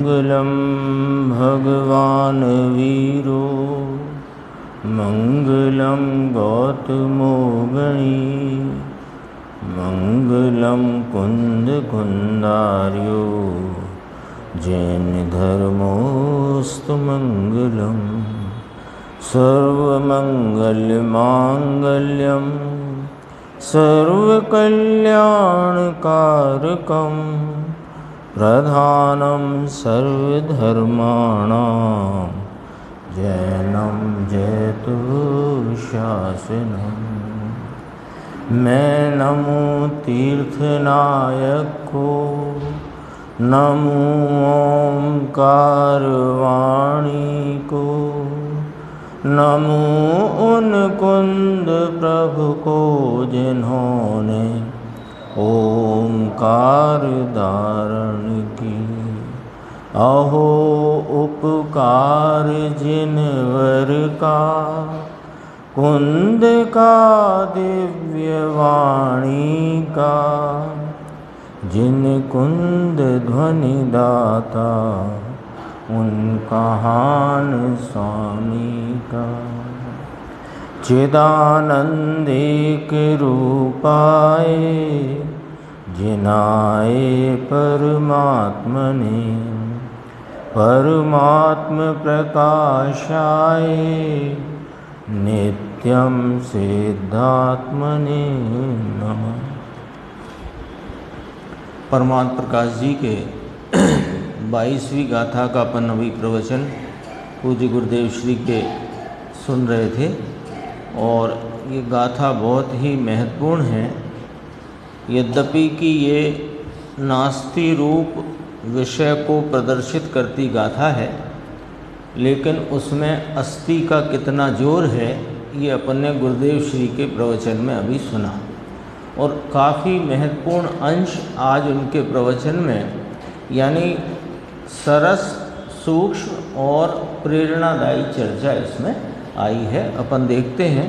मंगलम भगवान वीरो मंगलम गौतमो गणी मंगलम कुंद कुंदार्यो जैन धर्मोस्तु मंगलम सर्वमंगल मांगल्यम सर्वकल्याणकारकम प्रधानं सर्वधर्माणां जैनं जयतु शासनम्। मैं नमो तीर्थनायक को, नमो ओंकार वाणी को, नमो उन कुंद प्रभु को जिन्होंने ओंकार धारण की। अहो उपकार जिनवर का, कुंद का दिव्य वाणी का, जिन कुंद ध्वनि दाता उनका हान स्वामी का। चिदानंदिक रूपाए जिनाए परमात्मने, परमात्म प्रकाशाय नित्यं सिद्धात्मने नमः। परमात्म प्रकाश जी के 22वीं गाथा का अपन अभी प्रवचन पूज्य गुरुदेव श्री के सुन रहे थे और ये गाथा बहुत ही महत्वपूर्ण है। यद्यपि कि ये नास्ति रूप विषय को प्रदर्शित करती गाथा है, लेकिन उसमें अस्थि का कितना जोर है ये अपन ने गुरुदेव श्री के प्रवचन में अभी सुना। और काफ़ी महत्वपूर्ण अंश आज उनके प्रवचन में, यानी सरस सूक्ष्म और प्रेरणादायी चर्चा इसमें आई है। अपन देखते हैं।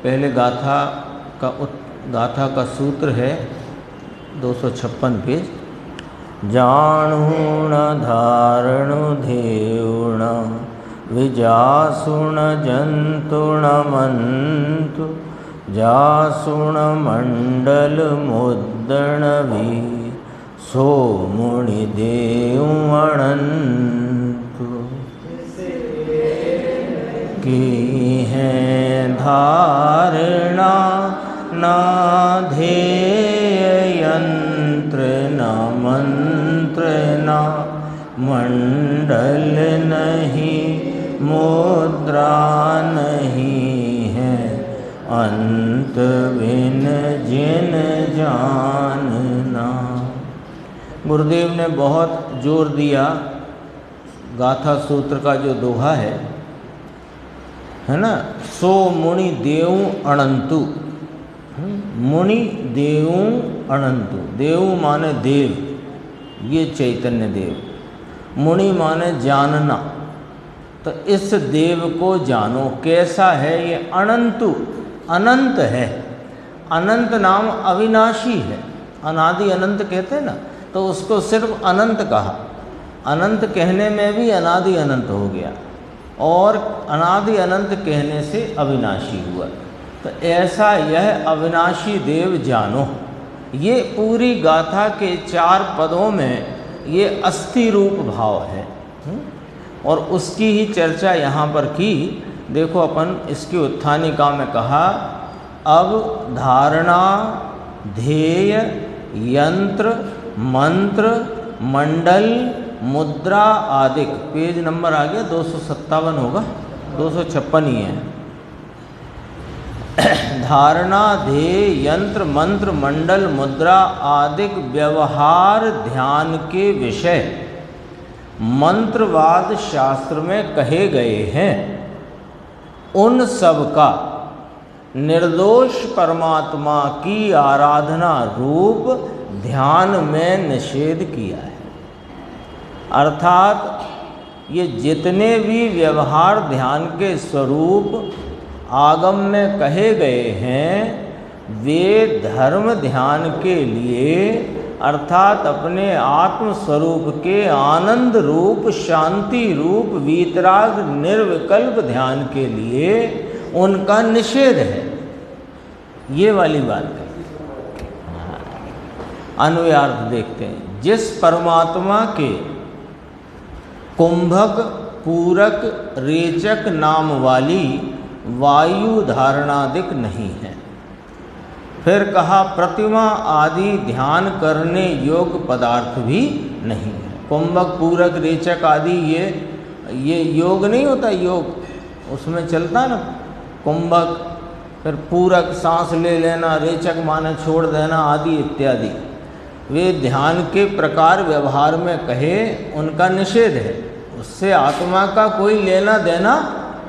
पहले गाथा का सूत्र है 256 पेज। जाणुण धारणु धेउण विजासुण जंतुण मंतु जासुण मंडल मुद्दण भी सो मुनि देव अनंतु की है धारणा ना ध्येय यंत्र न मंत्र न मंडल नहीं मुद्रा नहीं है अंत बिन जिन जानना। गुरुदेव ने बहुत जोर दिया गाथा सूत्र का जो दोहा है ना, सो मुनि देव अनंतु। मुनि देव अनंतु, देव माने देव, ये चैतन्य देव। मुनि माने जानना, तो इस देव को जानो। कैसा है ये? अनंतु, अनंत है। अनंत नाम अविनाशी है। अनादि अनंत कहते हैं ना, तो उसको सिर्फ अनंत कहा। अनंत कहने में भी अनादि अनंत हो गया और अनादि अनंत कहने से अविनाशी हुआ। तो ऐसा यह अविनाशी देव जानो। ये पूरी गाथा के 4 पदों में ये अस्थि रूप भाव है और उसकी ही चर्चा यहाँ पर की। देखो अपन इसकी उत्थानिका में कहा, अब धारणा ध्येय यंत्र मंत्र मंडल मुद्रा आदि, पेज नंबर आ गया 257 होगा, 256 ही है। धारणा ध्येय यंत्र मंत्र मंडल मुद्रा आदि व्यवहार ध्यान के विषय मंत्रवाद शास्त्र में कहे गए हैं। उन सब का निर्दोष परमात्मा की आराधना रूप ध्यान में निषेध किया है। अर्थात ये जितने भी व्यवहार ध्यान के स्वरूप आगम में कहे गए हैं वे धर्म ध्यान के लिए अर्थात अपने आत्म स्वरूप के आनंद रूप, शांति रूप, वीतराग निर्विकल्प ध्यान के लिए उनका निषेध है। ये वाली बात है। अन्वयार्थ देखते हैं। जिस परमात्मा के कुंभक, पूरक, रेचक नाम वाली वायु धारणादिक नहीं है। फिर कहा प्रतिमा आदि ध्यान करने योग्य पदार्थ भी नहीं है। कुंभक, पूरक, रेचक आदि ये योग नहीं होता, योग उसमें चलता ना। कुंभक, फिर पूरक सांस ले लेना, रेचक माने छोड़ देना आदि इत्यादि, वे ध्यान के प्रकार व्यवहार में कहे उनका निषेध है। उससे आत्मा का कोई लेना देना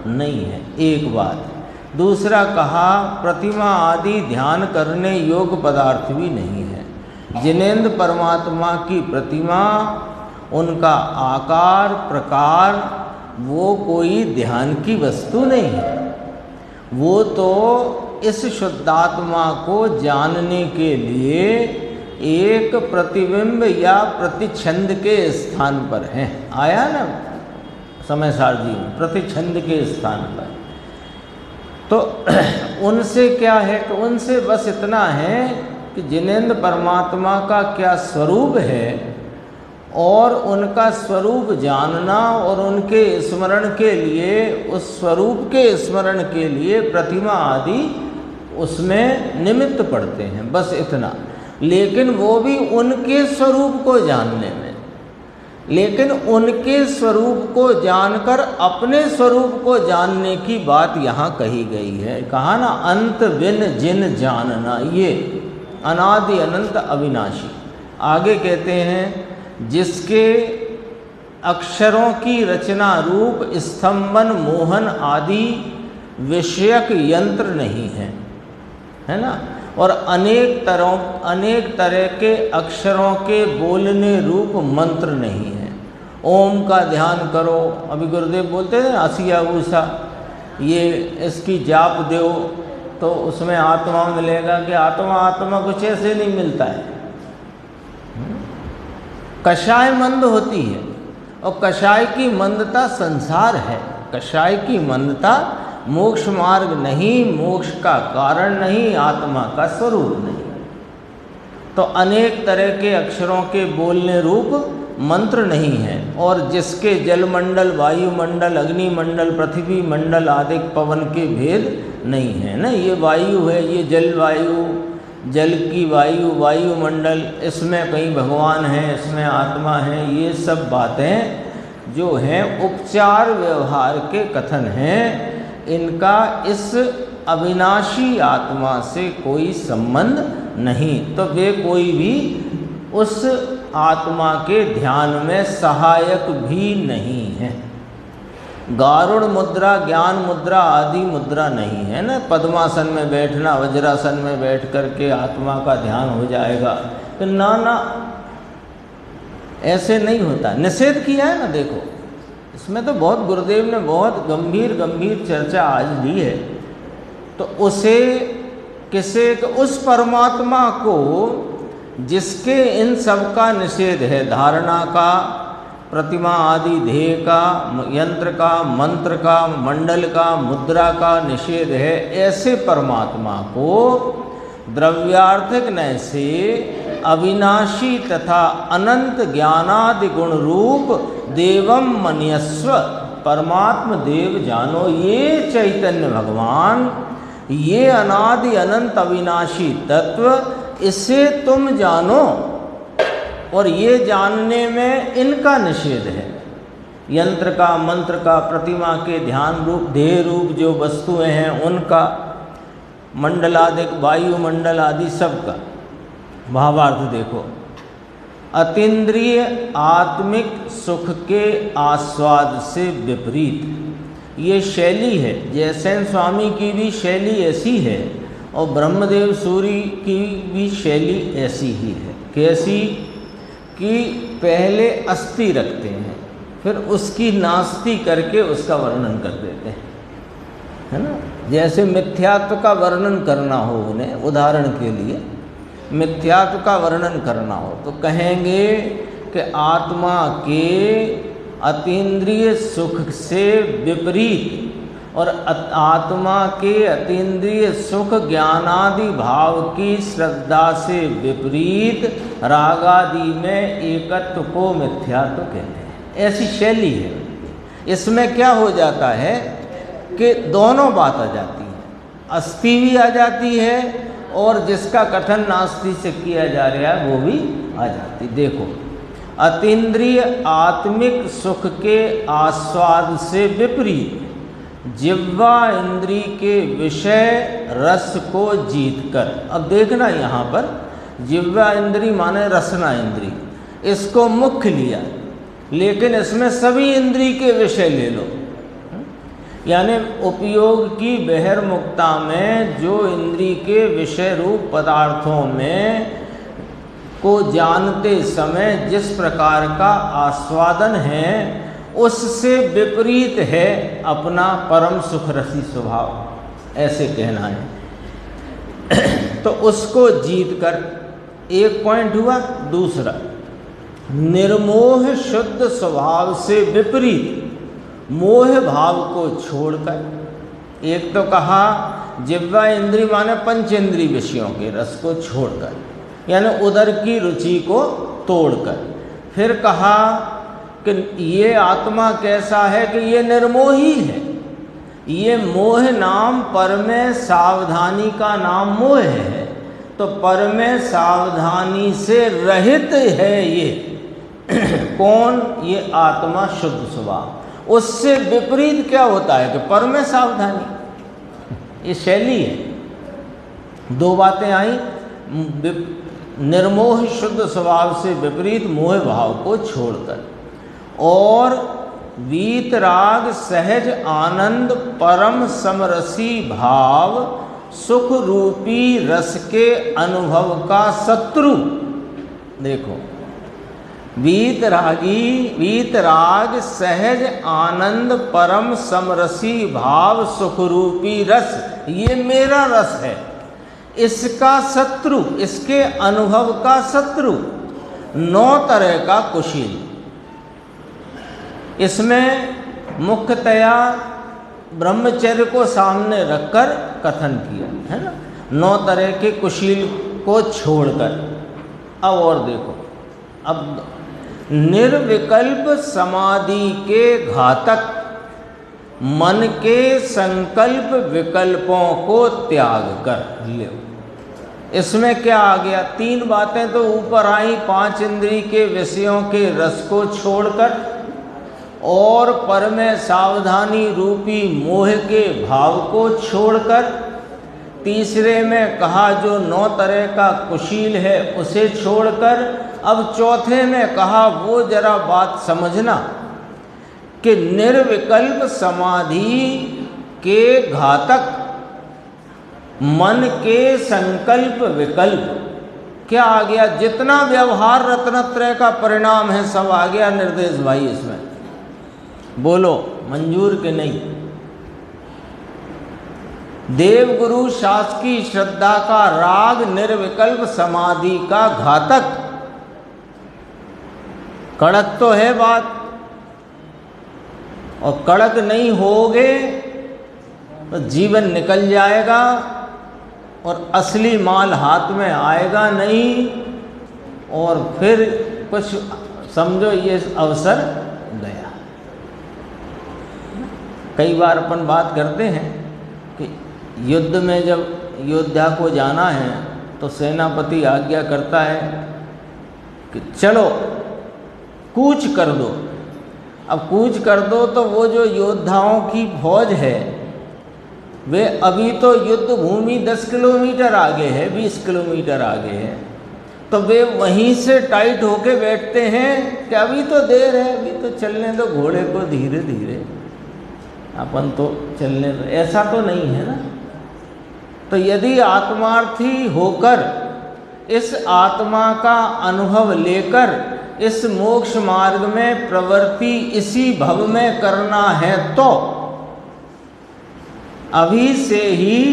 नहीं है, एक बात। दूसरा कहा प्रतिमा आदि ध्यान करने योग्य पदार्थ भी नहीं है। जिनेंद्र परमात्मा की प्रतिमा, उनका आकार प्रकार, वो कोई ध्यान की वस्तु नहीं है। वो तो इस शुद्धात्मा को जानने के लिए एक प्रतिबिंब या प्रतिछंद के स्थान पर है। आया ना समय सार जी में, प्रतिछंद के स्थान पर। तो उनसे क्या है कि उनसे बस इतना है कि जिनेंद्र परमात्मा का क्या स्वरूप है और उनका स्वरूप जानना और उनके स्मरण के लिए, उस स्वरूप के स्मरण के लिए प्रतिमा आदि उसमें निमित्त पड़ते हैं, बस इतना। लेकिन वो भी उनके स्वरूप को जानने में, लेकिन उनके स्वरूप को जानकर अपने स्वरूप को जानने की बात यहाँ कही गई है। कहा ना अंत बिन जिन जानना, ये अनादि अनंत अविनाशी। आगे कहते हैं जिसके अक्षरों की रचना रूप, स्तंभन, मोहन आदि विषयक यंत्र नहीं है, है ना। और अनेक तरह के अक्षरों के बोलने रूप मंत्र नहीं है। ओम का ध्यान करो, अभी गुरुदेव बोलते थे आसिया ऊषा, ये इसकी जाप दो तो उसमें आत्मा मिलेगा। कि आत्मा कुछ ऐसे नहीं मिलता है। कषाय मंद होती है और कषाय की मंदता संसार है। कषाय की मंदता मोक्ष मार्ग नहीं, मोक्ष का कारण नहीं, आत्मा का स्वरूप नहीं। तो अनेक तरह के अक्षरों के बोलने रूप मंत्र नहीं है। और जिसके जलमंडल, वायुमंडल, अग्निमंडल, पृथ्वी मंडल आदि पवन के भेद नहीं है ना। ये वायु है, ये जलवायु, जल की वायु, वायुमंडल, इसमें कहीं भगवान है, इसमें आत्मा है। ये सब बातें जो हैं उपचार व्यवहार के कथन हैं। इनका इस अविनाशी आत्मा से कोई संबंध नहीं। तो वे कोई भी उस आत्मा के ध्यान में सहायक भी नहीं है। गारुड़ मुद्रा, ज्ञान मुद्रा आदि मुद्रा नहीं है ना। पद्मासन में बैठना, वज्रासन में बैठ करके आत्मा का ध्यान हो जाएगा, तो ना ऐसे नहीं होता। निषेध किया है ना, देखो इसमें तो बहुत गुरुदेव ने बहुत गंभीर चर्चा आज दी है। तो उसे किसे, तो उस परमात्मा को जिसके इन सब का निषेध है, धारणा का, प्रतिमा आदि ध्येय का, यंत्र का, मंत्र का, मंडल का, मुद्रा का निषेध है, ऐसे परमात्मा को द्रव्यार्थिक नय से अविनाशी तथा अनंत ज्ञानादि गुण रूप देवम मन्यस्व, परमात्म देव जानो। ये चैतन्य भगवान, ये अनादि अनंत अविनाशी तत्व, इसे तुम जानो। और ये जानने में इनका निषेध है। यंत्र का, मंत्र का, प्रतिमा के ध्यान रूप, ध्येय रूप जो वस्तुएं हैं उनका, मंडलादिक, वायुमंडल आदि सब का। भावार्थ देखो, अतीन्द्रिय आत्मिक सुख के आस्वाद से विपरीत ये शैली है। जयसेन स्वामी की भी शैली ऐसी है और ब्रह्मदेव सूरी की भी शैली ऐसी ही है। कैसी कि पहले अस्थि रखते हैं, फिर उसकी नास्ति करके उसका वर्णन कर देते हैं, है ना। जैसे मिथ्यात्व का वर्णन करना हो उन्हें, उदाहरण के लिए मिथ्यात्व का वर्णन करना हो तो कहेंगे कि आत्मा के अतीन्द्रिय सुख से विपरीत और आत्मा के अतीन्द्रिय सुख ज्ञानादि भाव की श्रद्धा से विपरीत रागादि में एकत्व को मिथ्यात्व कहते हैं। ऐसी शैली है। इसमें क्या हो जाता है कि दोनों बात आ जाती है, अस्थि भी आ जाती है और जिसका कथन नास्ति से किया जा रहा है वो भी आ जाती। देखो, अतीन्द्रिय आत्मिक सुख के आस्वाद से विपरीत जिह्वा इंद्री के विषय रस को जीतकर, अब देखना यहाँ पर जिह्वा इंद्री माने रसना इंद्री, इसको मुख्य लिया, लेकिन इसमें सभी इंद्री के विषय ले लो। यानी उपयोग की बहिर्मुखता में जो इंद्री के विषय रूप पदार्थों में को जानते समय जिस प्रकार का आस्वादन है उससे विपरीत है अपना परम सुख रसी स्वभाव, ऐसे कहना है। तो उसको जीत कर एक पॉइंट हुआ। दूसरा, निर्मोह शुद्ध स्वभाव से विपरीत मोह भाव को छोड़कर, एक तो कहा जिह्वा इंद्री माने पंचेंद्री विषयों के रस को छोड़कर, यानी उदर की रुचि को तोड़कर, फिर कहा कि ये आत्मा कैसा है कि ये निर्मोही है, ये मोह नाम पर में सावधानी का नाम मोह है, तो पर में सावधानी से रहित है ये कौन? ये आत्मा शुद्ध स्वभाव। उससे विपरीत क्या होता है कि पर में सावधानी, ये शैली है। दो बातें आई, निर्मोह शुद्ध स्वभाव से विपरीत मोह भाव को छोड़कर, और वीतराग सहज आनंद परम समरसी भाव सुख रूपी रस के अनुभव का शत्रु। देखो, वीतराग सहज आनंद परम समरसी भाव सुख रूपी रस, ये मेरा रस है, इसका शत्रु, इसके अनुभव का शत्रु 9 तरह का कुशील। इसमें मुख्यतया ब्रह्मचर्य को सामने रखकर कथन किया है ना, 9 तरह के कुशील को छोड़कर। अब और देखो, अब निर्विकल्प समाधि के घातक मन के संकल्प विकल्पों को त्याग कर ले। इसमें क्या आ गया? 3 बातें तो ऊपर आई, 5 इंद्री के विषयों के रस को छोड़कर और पर में सावधानी रूपी मोह के भाव को छोड़कर, तीसरे में कहा जो 9 तरह का कुशील है उसे छोड़कर, अब चौथे में कहा वो जरा बात समझना कि निर्विकल्प समाधि के घातक मन के संकल्प विकल्प क्या आ गया? जितना व्यवहार रत्नत्रय का परिणाम है सब आ गया निर्देश भाई। इसमें बोलो मंजूर के नहीं? देवगुरु शासकीय श्रद्धा का राग निर्विकल्प समाधि का घातक। कड़क तो है बात, और कड़क नहीं होगे तो जीवन निकल जाएगा और असली माल हाथ में आएगा नहीं, और फिर कुछ समझो ये अवसर गया। कई बार अपन बात करते हैं कि युद्ध में जब योद्धा को जाना है तो सेनापति आज्ञा करता है कि चलो कूच कर दो। अब कूच कर दो तो वो जो योद्धाओं की फौज है वे अभी तो युद्ध भूमि 10 किलोमीटर आगे है, 20 किलोमीटर आगे है, तो वे वहीं से टाइट होके बैठते हैं कि अभी तो देर है, अभी तो चलने दो घोड़े को धीरे धीरे, अपन तो चलने दो। ऐसा तो नहीं है ना। तो यदि आत्मार्थी होकर इस आत्मा का अनुभव लेकर इस मोक्ष मार्ग में प्रवृत्ति इसी भव में करना है तो अभी से ही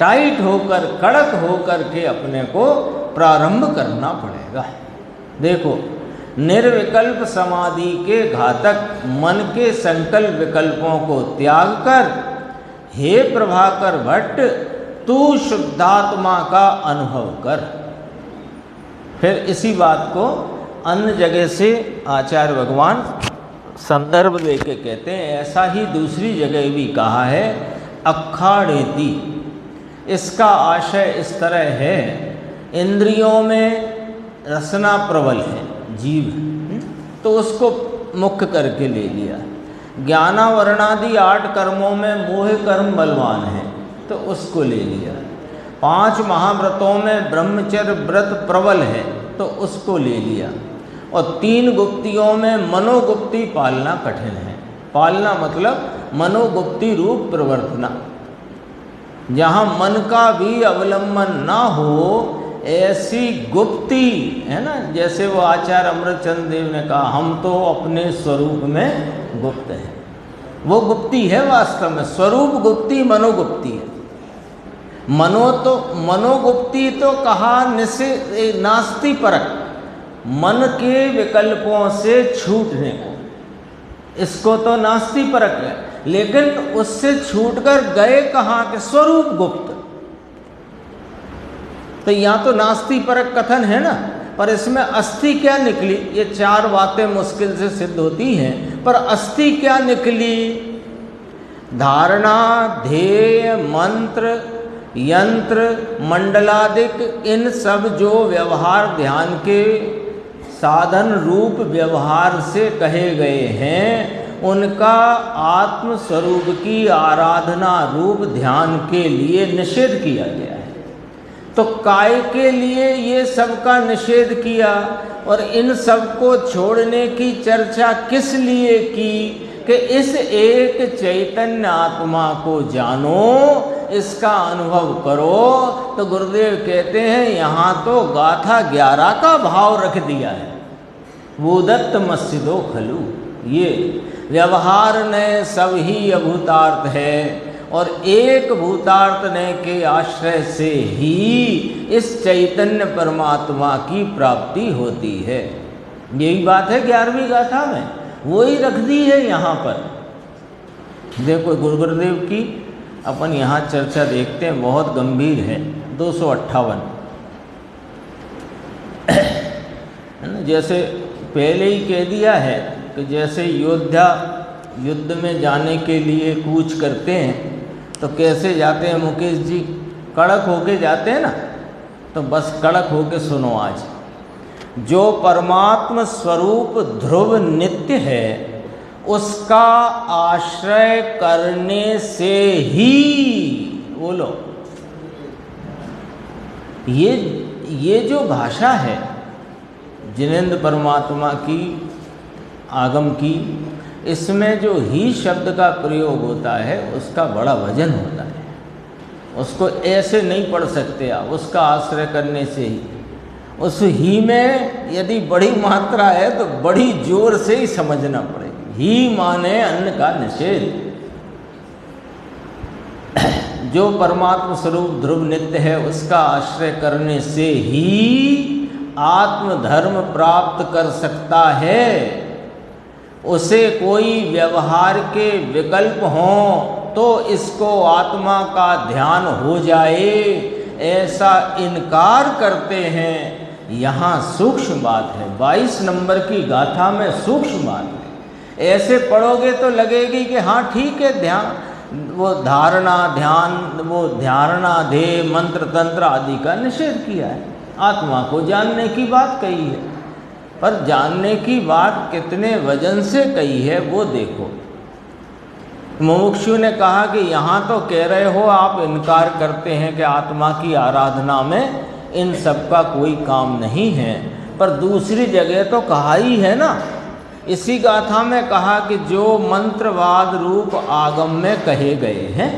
टाइट होकर, कड़क होकर के अपने को प्रारंभ करना पड़ेगा। देखो, निर्विकल्प समाधि के घातक मन के संकल्प विकल्पों को त्याग कर, हे प्रभाकर भट्ट, तू शुद्धात्मा का अनुभव कर। फिर इसी बात को अन्य जगह से आचार्य भगवान संदर्भ देके कहते हैं, ऐसा ही दूसरी जगह भी कहा है, अखाड़ेति। इसका आशय इस तरह है, इंद्रियों में रसना प्रबल है जीव, तो उसको मुख्य करके ले लिया। ज्ञानावरणादि 8 कर्मों में मोह कर्म बलवान है, तो उसको ले लिया। 5 महाव्रतों में ब्रह्मचर्य व्रत प्रबल है, तो उसको ले लिया। और 3 गुप्तियों में मनोगुप्ती पालना कठिन है। पालना मतलब मनोगुप्ती रूप प्रवर्तना, जहाँ मन का भी अवलंबन ना हो, ऐसी गुप्ती है ना। जैसे वो आचार्य अमृतचंद्र देव ने कहा, हम तो अपने स्वरूप में गुप्त हैं। वो गुप्ती है वास्तव में, स्वरूप गुप्ती मनोगुप्ती है। मनोगुप्ती तो कहा नास्ति परक, मन के विकल्पों से छूटने को, इसको तो नास्ति परक है। लेकिन उससे छूटकर गए कहाँ के, स्वरूप गुप्त। तो यहाँ तो नास्ति परक कथन है ना, पर इसमें अस्थि क्या निकली? ये 4 बातें मुश्किल से सिद्ध होती हैं, पर अस्थि क्या निकली? धारणा, ध्येय, मंत्र, यंत्र, मंडलादिक, इन सब जो व्यवहार ध्यान के साधन रूप व्यवहार से कहे गए हैं, उनका आत्म स्वरूप की आराधना रूप ध्यान के लिए निषेध किया गया है। तो काय के लिए ये सब का निषेध किया, और इन सब को छोड़ने की चर्चा किस लिए की? कि इस एक चैतन्य आत्मा को जानो, इसका अनुभव करो। तो गुरुदेव कहते हैं, यहाँ तो गाथा 11 का भाव रख दिया है। वो दत्त मस्जिदो खलू, ये व्यवहार ने सब ही अभूतार्थ है, और एक भूतार्थने के आश्रय से ही इस चैतन्य परमात्मा की प्राप्ति होती है। यही बात है 11वीं गाथा में, वो ही रख दी है यहाँ पर। देखो, गुरुदेव की अपन यहाँ चर्चा देखते हैं, बहुत गंभीर है। 258 है ना। जैसे पहले ही कह दिया है कि जैसे योद्धा युद्ध में जाने के लिए कूच करते हैं, तो कैसे जाते हैं मुकेश जी? कड़क होके जाते हैं ना। तो बस कड़क होके सुनो आज। जो परमात्म स्वरूप ध्रुव नित्य है, उसका आश्रय करने से ही, बोलो, ये जो भाषा है जिनेंद्र परमात्मा की आगम की, इसमें जो ही शब्द का प्रयोग होता है उसका बड़ा वजन होता है। उसको ऐसे नहीं पढ़ सकते आप, उसका आश्रय करने से ही। उस ही में यदि बड़ी मात्रा है तो बड़ी जोर से ही समझना पड़ेगी। ही माने अन्न का निषेध। जो परमात्मा स्वरूप ध्रुव नित्य है, उसका आश्रय करने से ही आत्मधर्म प्राप्त कर सकता है। उसे कोई व्यवहार के विकल्प हों तो इसको आत्मा का ध्यान हो जाए, ऐसा इनकार करते हैं। यहाँ सूक्ष्म बात है, 22 नंबर की गाथा में सूक्ष्म बात है। ऐसे पढ़ोगे तो लगेगी कि हाँ ठीक है, ध्यान, वो धारणा, ध्यान, वो धारणा, ध्येय, मंत्र तंत्र आदि का निषेध किया है। आत्मा को जानने की बात कही है, पर जानने की बात कितने वजन से कही है वो देखो। मुमुक्षु ने कहा कि यहाँ तो कह रहे हो आप, इनकार करते हैं कि आत्मा की आराधना में इन सब का कोई काम नहीं है, पर दूसरी जगह तो कहा ही है ना। इसी गाथा में कहा कि जो मंत्रवाद रूप आगम में कहे गए हैं,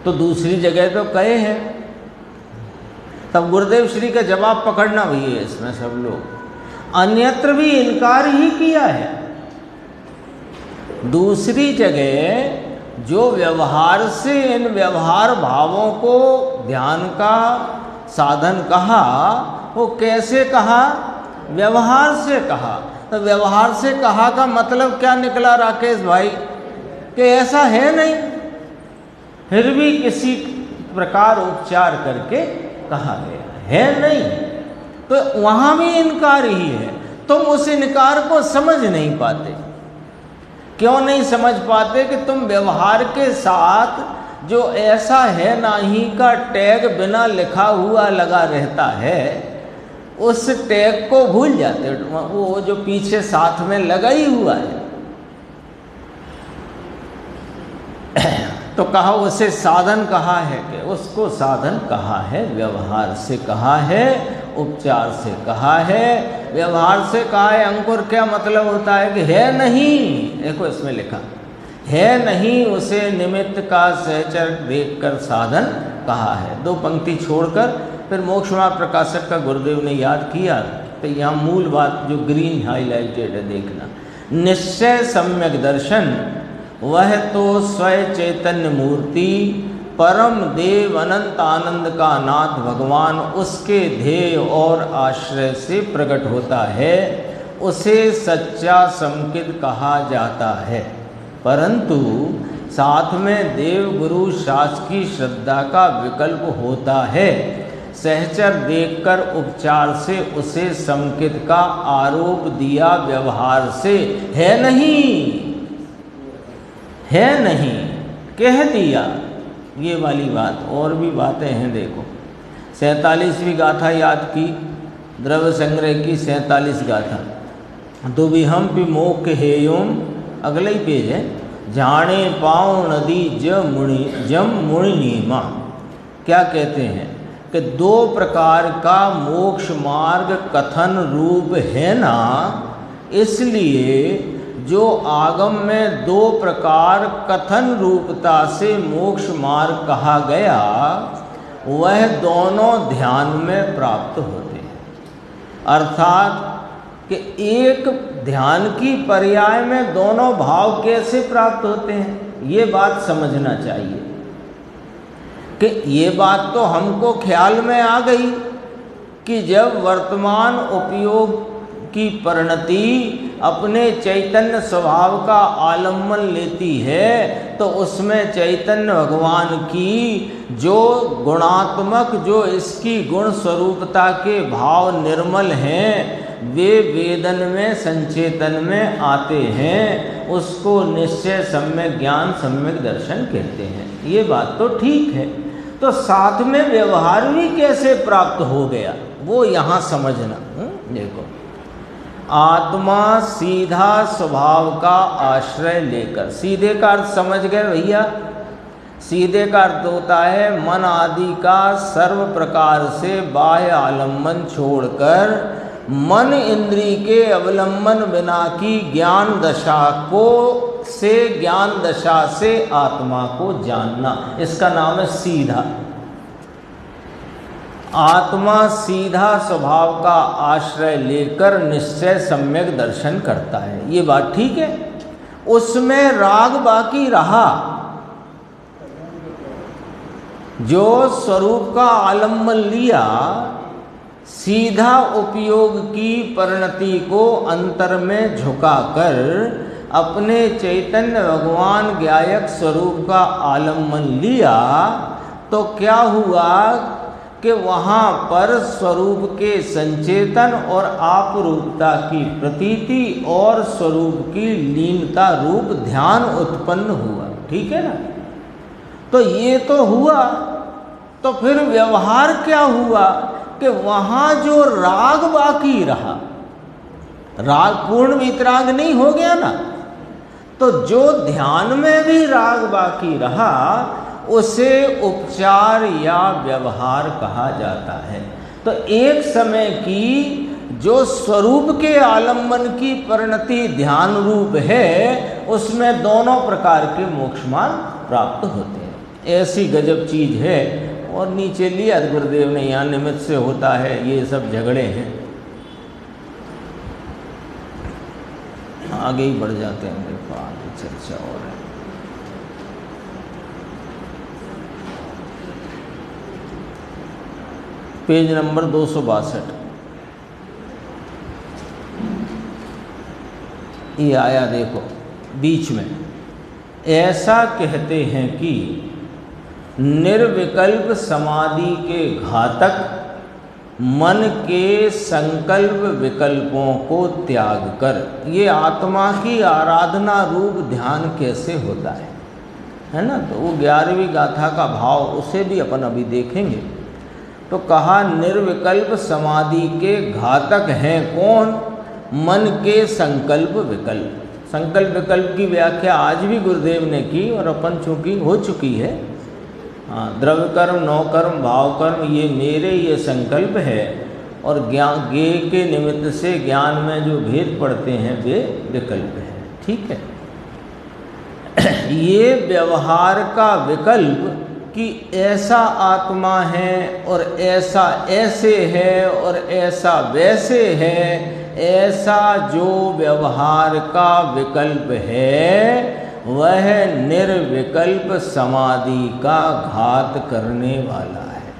तो दूसरी जगह तो कहे हैं। तब गुरुदेव श्री का जवाब पकड़ना भी है इसमें सब लोग। अन्यत्र भी इनकार ही किया है। दूसरी जगह जो व्यवहार से इन व्यवहार भावों को ध्यान का साधन कहा, वो कैसे कहा? व्यवहार से कहा। तो व्यवहार से कहा का मतलब क्या निकला राकेश भाई? कि ऐसा है नहीं, फिर भी किसी प्रकार उपचार करके कहा गया है नहीं, तो वहाँ भी इनकार ही है। तुम उस इनकार को समझ नहीं पाते। क्यों नहीं समझ पाते? कि तुम व्यवहार के साथ जो ऐसा है नहीं का टैग बिना लिखा हुआ लगा रहता है, उस टैग को भूल जाते हो। वो जो पीछे साथ में लगा ही हुआ है, तो कहा उसे साधन कहा है, कि उसको साधन कहा है, व्यवहार से कहा है, उपचार से कहा है। व्यवहार से कहा है, अंकुर क्या मतलब होता है? कि है नहीं। देखो इसमें लिखा है नहीं, उसे निमित्त का सहचर देखकर साधन कहा है। 2 पंक्ति छोड़कर फिर मोक्षमार्ग प्रकाशक का गुरुदेव ने याद किया, तो यहाँ मूल बात जो ग्रीन हाईलाइटेड है देखना। निश्चय सम्यक दर्शन, वह तो स्वयं चैतन्य मूर्ति परम देव अनंत आनंद का नाथ भगवान उसके ध्येय और आश्रय से प्रकट होता है, उसे सच्चा संकित कहा जाता है। परंतु साथ में देव गुरु शासकीय श्रद्धा का विकल्प होता है। सहचर देखकर उपचार से उसे संकित का आरोप दिया, व्यवहार से है नहीं कह दिया। ये वाली बात, और भी बातें हैं देखो। 47वीं गाथा याद की, द्रव्य संग्रह की 47 गाथा। दुविहम पि मोक हेयोम, अगला ही पेज है। जाने पाओ नदी जम मुनि नीमा। क्या कहते हैं? कि 2 प्रकार का मोक्ष मार्ग कथन रूप है ना, इसलिए जो आगम में 2 प्रकार कथन रूपता से मोक्ष मार्ग कहा गया, वह दोनों ध्यान में प्राप्त होते हैं। अर्थात कि एक ध्यान की पर्याय में दोनों भाव कैसे प्राप्त होते हैं, ये बात समझना चाहिए। कि ये बात तो हमको ख्याल में आ गई कि जब वर्तमान उपयोग की परिणति अपने चैतन्य स्वभाव का आलम्बन लेती है, तो उसमें चैतन्य भगवान की जो गुणात्मक, जो इसकी गुण स्वरूपता के भाव निर्मल हैं, वे वेदन में संचेतन में आते हैं। उसको निश्चय सम्यक ज्ञान सम्यक दर्शन कहते हैं। ये बात तो ठीक है। तो साथ में व्यवहार भी कैसे प्राप्त हो गया, वो यहाँ समझना। देखो, आत्मा सीधा स्वभाव का आश्रय लेकर, सीधे का अर्थ समझ गए भैया? सीधे का अर्थ होता है मन आदि का सर्व प्रकार से बाह्य आलम्बन छोड़कर मन इंद्री के अवलंबन बिना की ज्ञान दशा से आत्मा को जानना, इसका नाम है सीधा। आत्मा सीधा स्वभाव का आश्रय लेकर निश्चय सम्यक दर्शन करता है। ये बात ठीक है। उसमें राग बाकी रहा, जो स्वरूप का आलम्बन लिया, सीधा उपयोग की परिणति को अंतर में झुकाकर अपने चैतन्य भगवान ज्ञायक स्वरूप का आलम्बन लिया, तो क्या हुआ कि वहाँ पर स्वरूप के संचेतन और आपरूपता की प्रतीति और स्वरूप की लीनता रूप ध्यान उत्पन्न हुआ। ठीक है ना? तो ये तो हुआ। तो फिर व्यवहार क्या हुआ कि वहाँ जो राग बाकी रहा, राग पूर्ण वितराग नहीं हो गया ना, तो जो ध्यान में भी राग बाकी रहा, उसे उपचार या व्यवहार कहा जाता है। तो एक समय की जो स्वरूप के आलम्बन की परिणति ध्यान रूप है, उसमें दोनों प्रकार के मोक्ष मार्ग प्राप्त होते हैं। ऐसी गजब चीज है। और नीचे लिया गुरुदेव ने, यहाँ निमित्त से होता है, ये सब झगड़े हैं। आगे ही बढ़ जाते हैं, देखो आगे चर्चा और है। पेज नंबर 262 ये आया देखो बीच में। ऐसा कहते हैं कि निर्विकल्प समाधि के घातक मन के संकल्प विकल्पों को त्याग कर, ये आत्मा की आराधना रूप ध्यान कैसे होता है ना। तो वो 11वीं गाथा का भाव उसे भी अपन अभी देखेंगे। तो कहा निर्विकल्प समाधि के घातक हैं कौन? मन के संकल्प विकल्प। संकल्प विकल्प की व्याख्या आज भी गुरुदेव ने की और अपन चूँकि हो चुकी है। हाँ, द्रव्य कर्म, नौकर्म, भाव कर्म ये मेरे ये संकल्प है, और ज्ञान ज्ञेय के निमित्त से ज्ञान में जो भेद पड़ते हैं वे विकल्प है। ठीक है। ये व्यवहार का विकल्प कि ऐसा आत्मा है और ऐसा ऐसे है और ऐसा वैसे है, ऐसा जो व्यवहार का विकल्प है वह निर्विकल्प समाधि का घात करने वाला है।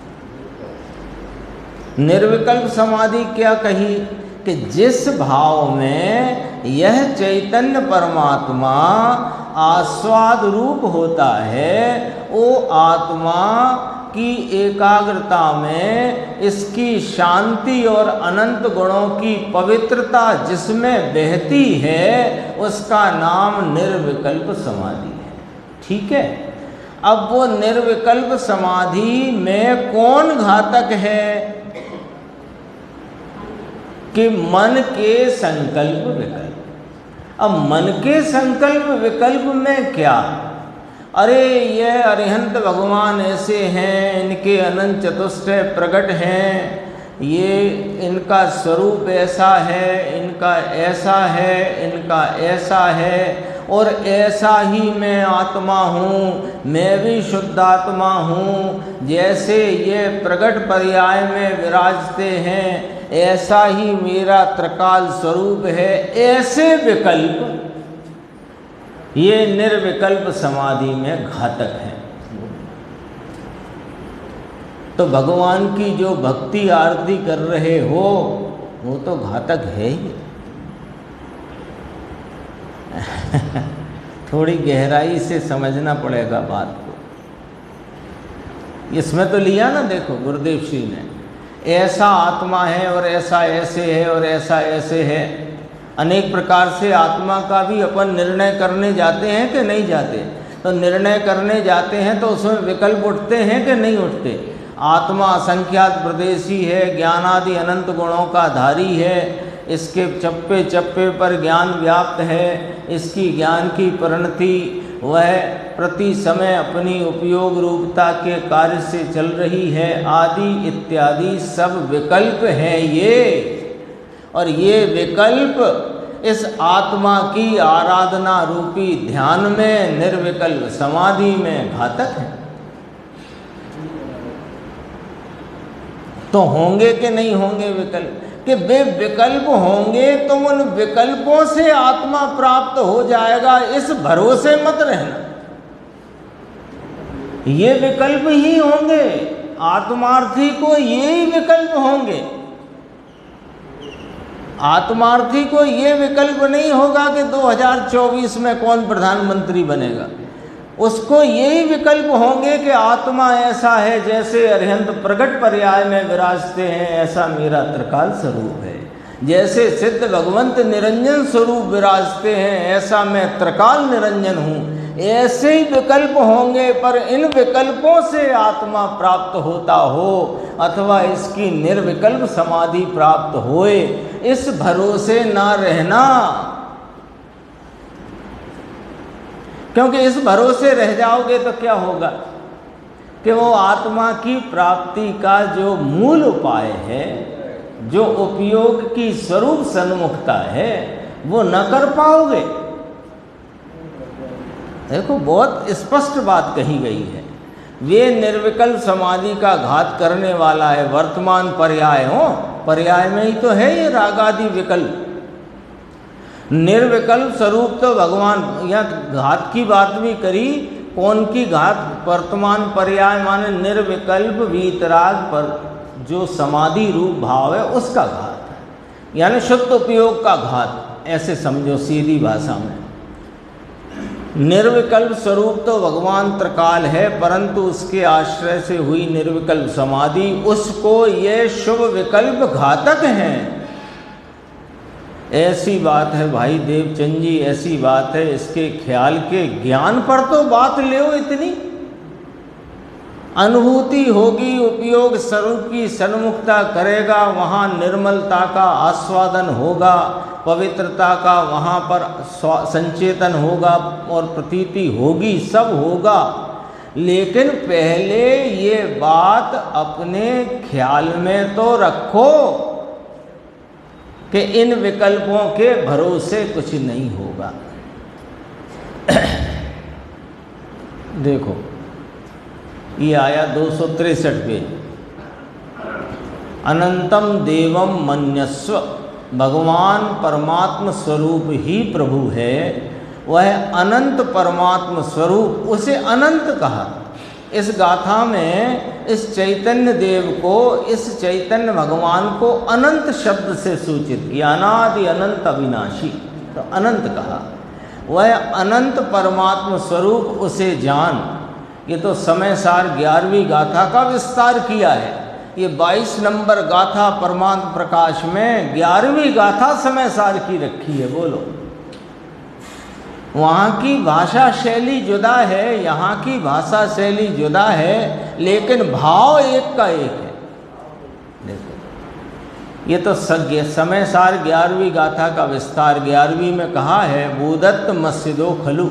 निर्विकल्प समाधि क्या कही? कि जिस भाव में यह चैतन्य परमात्मा आस्वाद रूप होता है, वो आत्मा की एकाग्रता में इसकी शांति और अनंत गुणों की पवित्रता जिसमें बहती है, उसका नाम निर्विकल्प समाधि है। ठीक है। अब वो निर्विकल्प समाधि में कौन घातक है? कि मन के संकल्प विकल्प। अब मन के संकल्प विकल्प में क्या? अरे ये अरिहंत भगवान ऐसे हैं, इनके अनंत चतुष्टय प्रकट हैं, ये इनका स्वरूप ऐसा है, इनका ऐसा है, इनका ऐसा है, और ऐसा ही मैं आत्मा हूँ, मैं भी शुद्ध आत्मा हूँ। जैसे ये प्रकट पर्याय में विराजते हैं, ऐसा ही मेरा त्रिकाल स्वरूप है। ऐसे विकल्प ये निर्विकल्प समाधि में घातक है। तो भगवान की जो भक्ति आरती कर रहे हो वो तो घातक है ही। थोड़ी गहराई से समझना पड़ेगा बात को। इसमें तो लिया ना, देखो गुरुदेव श्री ने ऐसा आत्मा है और ऐसा ऐसे है और ऐसा ऐसे है। अनेक प्रकार से आत्मा का भी अपन निर्णय करने जाते हैं कि नहीं जाते? तो निर्णय करने जाते हैं तो उसमें विकल्प उठते हैं कि नहीं उठते? आत्मा असंख्यात प्रदेशी है, ज्ञानादि अनंत गुणों का धारी है, इसके चप्पे चप्पे पर ज्ञान व्याप्त है, इसकी ज्ञान की परिणति वह प्रति समय अपनी उपयोग रूपता के कार्य से चल रही है, आदि इत्यादि सब विकल्प हैं ये। और ये विकल्प इस आत्मा की आराधना रूपी ध्यान में, निर्विकल्प समाधि में घातक है। तो होंगे कि नहीं होंगे विकल्प? कि वे विकल्प होंगे तो उन विकल्पों से आत्मा प्राप्त हो जाएगा, इस भरोसे मत रहना। ये विकल्प ही होंगे, आत्मार्थी को यही विकल्प होंगे। आत्मार्थी को ये विकल्प नहीं होगा कि 2024 में कौन प्रधानमंत्री बनेगा। उसको यही विकल्प होंगे कि आत्मा ऐसा है, जैसे अरिहंत प्रकट पर्याय में विराजते हैं, ऐसा मेरा त्रिकाल स्वरूप है। जैसे सिद्ध भगवंत निरंजन स्वरूप विराजते हैं, ऐसा मैं त्रिकाल निरंजन हूँ। ऐसे ही विकल्प होंगे, पर इन विकल्पों से आत्मा प्राप्त होता हो अथवा इसकी निर्विकल्प समाधि प्राप्त होए, इस भरोसे ना रहना। क्योंकि इस भरोसे रह जाओगे तो क्या होगा कि वो आत्मा की प्राप्ति का जो मूल उपाय है, जो उपयोग की स्वरूप सन्मुखता है, वो न कर पाओगे। देखो बहुत स्पष्ट बात कही गई है। वे निर्विकल्प समाधि का घात करने वाला है। वर्तमान पर्याय हो, पर्याय में ही तो है ये रागादि विकल्प। निर्विकल्प स्वरूप तो भगवान, यहाँ घात की बात भी करी। कौन की घात? वर्तमान पर्याय माने निर्विकल्प वीतराग पर जो समाधि रूप भाव है उसका घात है, यानी शुद्ध उपयोग का घात, ऐसे समझो सीधी भाषा में। निर्विकल्प स्वरूप तो भगवान त्रिकाल है, परंतु उसके आश्रय से हुई निर्विकल्प समाधि उसको ये शुभ विकल्प घातक हैं। ऐसी बात है भाई देवचंद जी, ऐसी बात है, इसके ख्याल के ज्ञान पर तो बात ले इतनी अनुभूति होगी, उपयोग स्वरूप की सन्मुखता करेगा, वहाँ निर्मलता का आस्वादन होगा, पवित्रता का वहाँ पर संचेतन होगा और प्रतीति होगी, सब होगा। लेकिन पहले ये बात अपने ख्याल में तो रखो कि इन विकल्पों के भरोसे कुछ नहीं होगा। देखो ये आया 263 पेज। अनंतम देवम मन्यस्व, भगवान परमात्म स्वरूप ही प्रभु है, वह अनंत परमात्म स्वरूप, उसे अनंत कहा। इस गाथा में इस चैतन्य देव को, इस चैतन्य भगवान को अनंत शब्द से सूचित किया, अनादि अनंत अविनाशी, तो अनंत कहा। वह अनंत परमात्म स्वरूप उसे जान। ये तो समय सार 11वीं गाथा का विस्तार किया है। ये 22 नंबर गाथा परमात्म प्रकाश में 11वीं गाथा समय सार की रखी है। बोलो, वहाँ की भाषा शैली जुदा है, यहाँ की भाषा शैली जुदा है, लेकिन भाव एक का एक है। देखो ये तो समय सार 11वीं गाथा का विस्तार 11वीं में कहा है, भूदत्त मस्जिदो खलु,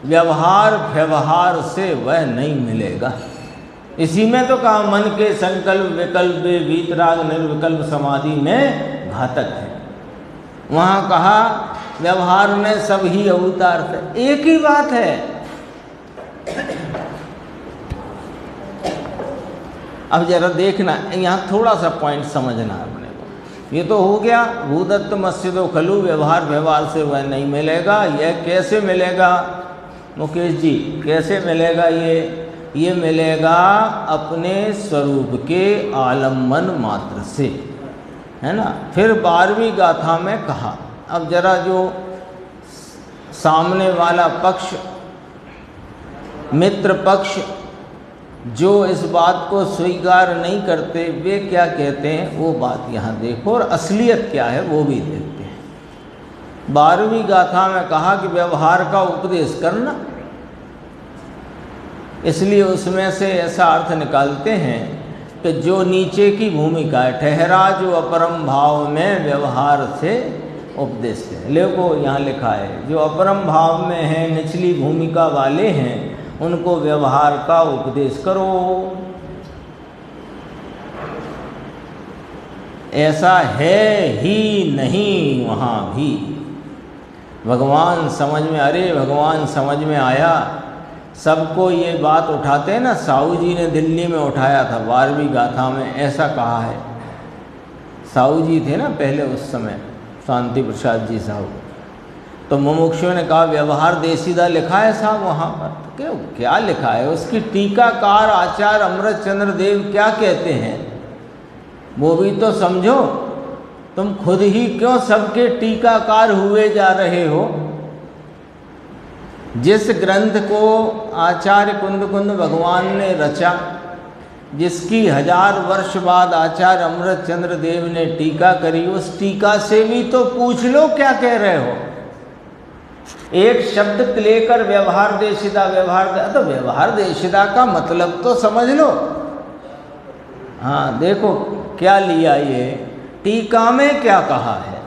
व्यवहार व्यवहार से वह नहीं मिलेगा। इसी में तो कहा मन के संकल्प विकल्प वीतराग निर्विकल्प समाधि में घातक है। वहाँ कहा व्यवहार में सब ही अवतार है, एक ही बात है। अब जरा देखना, यहाँ थोड़ा सा पॉइंट समझना है अपने को। ये तो हो गया भूदत्त मस्जिदो खलु, व्यवहार व्यवहार से वह नहीं मिलेगा। यह कैसे मिलेगा मुकेश जी, कैसे मिलेगा? ये मिलेगा अपने स्वरूप के आलम्बन मात्र से, है ना। फिर 12वीं गाथा में कहा, अब जरा जो सामने वाला पक्ष, मित्र पक्ष, जो इस बात को स्वीकार नहीं करते, वे क्या कहते हैं वो बात यहाँ देखो, और असलियत क्या है वो भी देखते हैं। 12वीं गाथा में कहा कि व्यवहार का उपदेश करना, इसलिए उसमें से ऐसा अर्थ निकालते हैं कि जो नीचे की भूमिका है, ठहरा जो अपरम भाव में व्यवहार से उपदेश है। देखो यहाँ लिखा है, जो अपरम भाव में है, निचली भूमिका वाले हैं, उनको व्यवहार का उपदेश करो। ऐसा है ही नहीं वहाँ भी। भगवान समझ में, अरे भगवान समझ में आया। सबको ये बात उठाते हैं ना, साहू जी ने दिल्ली में उठाया था 12वीं गाथा में, ऐसा कहा है। साहू जी थे ना पहले उस समय, शांति प्रसाद जी साहू, तो मुमुक्षु ने कहा व्यवहार देसीदा लिखा है साहब वहाँ पर। क्यों, क्या लिखा है? उसकी टीकाकार आचार्य अमृतचंद्र देव क्या कहते हैं वो भी तो समझो। तुम खुद ही क्यों सबके टीकाकार हुए जा रहे हो? जिस ग्रंथ को आचार्य कुंद भगवान ने रचा, जिसकी 1000 वर्ष बाद आचार्य अमृतचंद्र देव ने टीका करी, उस टीका से भी तो पूछ लो क्या कह रहे हो। एक शब्द लेकर व्यवहार देशिदा, तो व्यवहार देशिदा का मतलब तो समझ लो। हाँ देखो क्या लिया, ये टीका में क्या कहा है।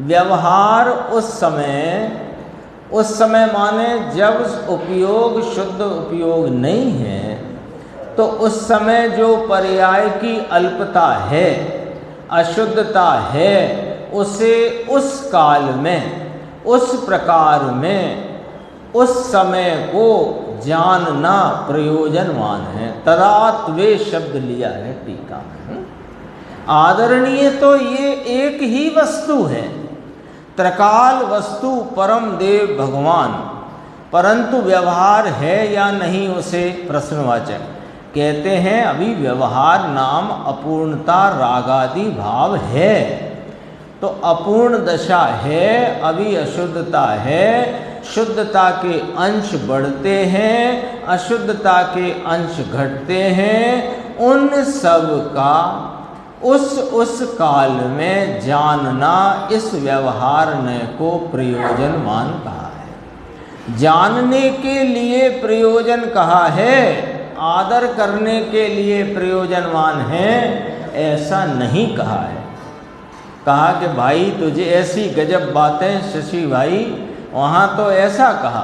व्यवहार उस समय माने जब उपयोग शुद्ध उपयोग नहीं है, तो उस समय जो पर्याय की अल्पता है, अशुद्धता है, उसे उस काल में, उस प्रकार में, उस समय को जानना प्रयोजनवान है। तदात्वे शब्द लिया है टीका में। आदरणीय तो ये एक ही वस्तु है, त्रिकाल वस्तु परम देव भगवान, परंतु व्यवहार है या नहीं उसे प्रश्नवाचक। कहते हैं अभी व्यवहार नाम अपूर्णता रागादि भाव है, तो अपूर्ण दशा है, अभी अशुद्धता है, शुद्धता के अंश बढ़ते हैं, अशुद्धता के अंश घटते हैं, उन सब का उस काल में जानना इस व्यवहार ने को प्रयोजनवान कहा है। जानने के लिए प्रयोजन कहा है, आदर करने के लिए प्रयोजनवान है, ऐसा नहीं कहा है। कहा कि भाई तुझे ऐसी गजब बातें शशि भाई, वहाँ तो ऐसा कहा,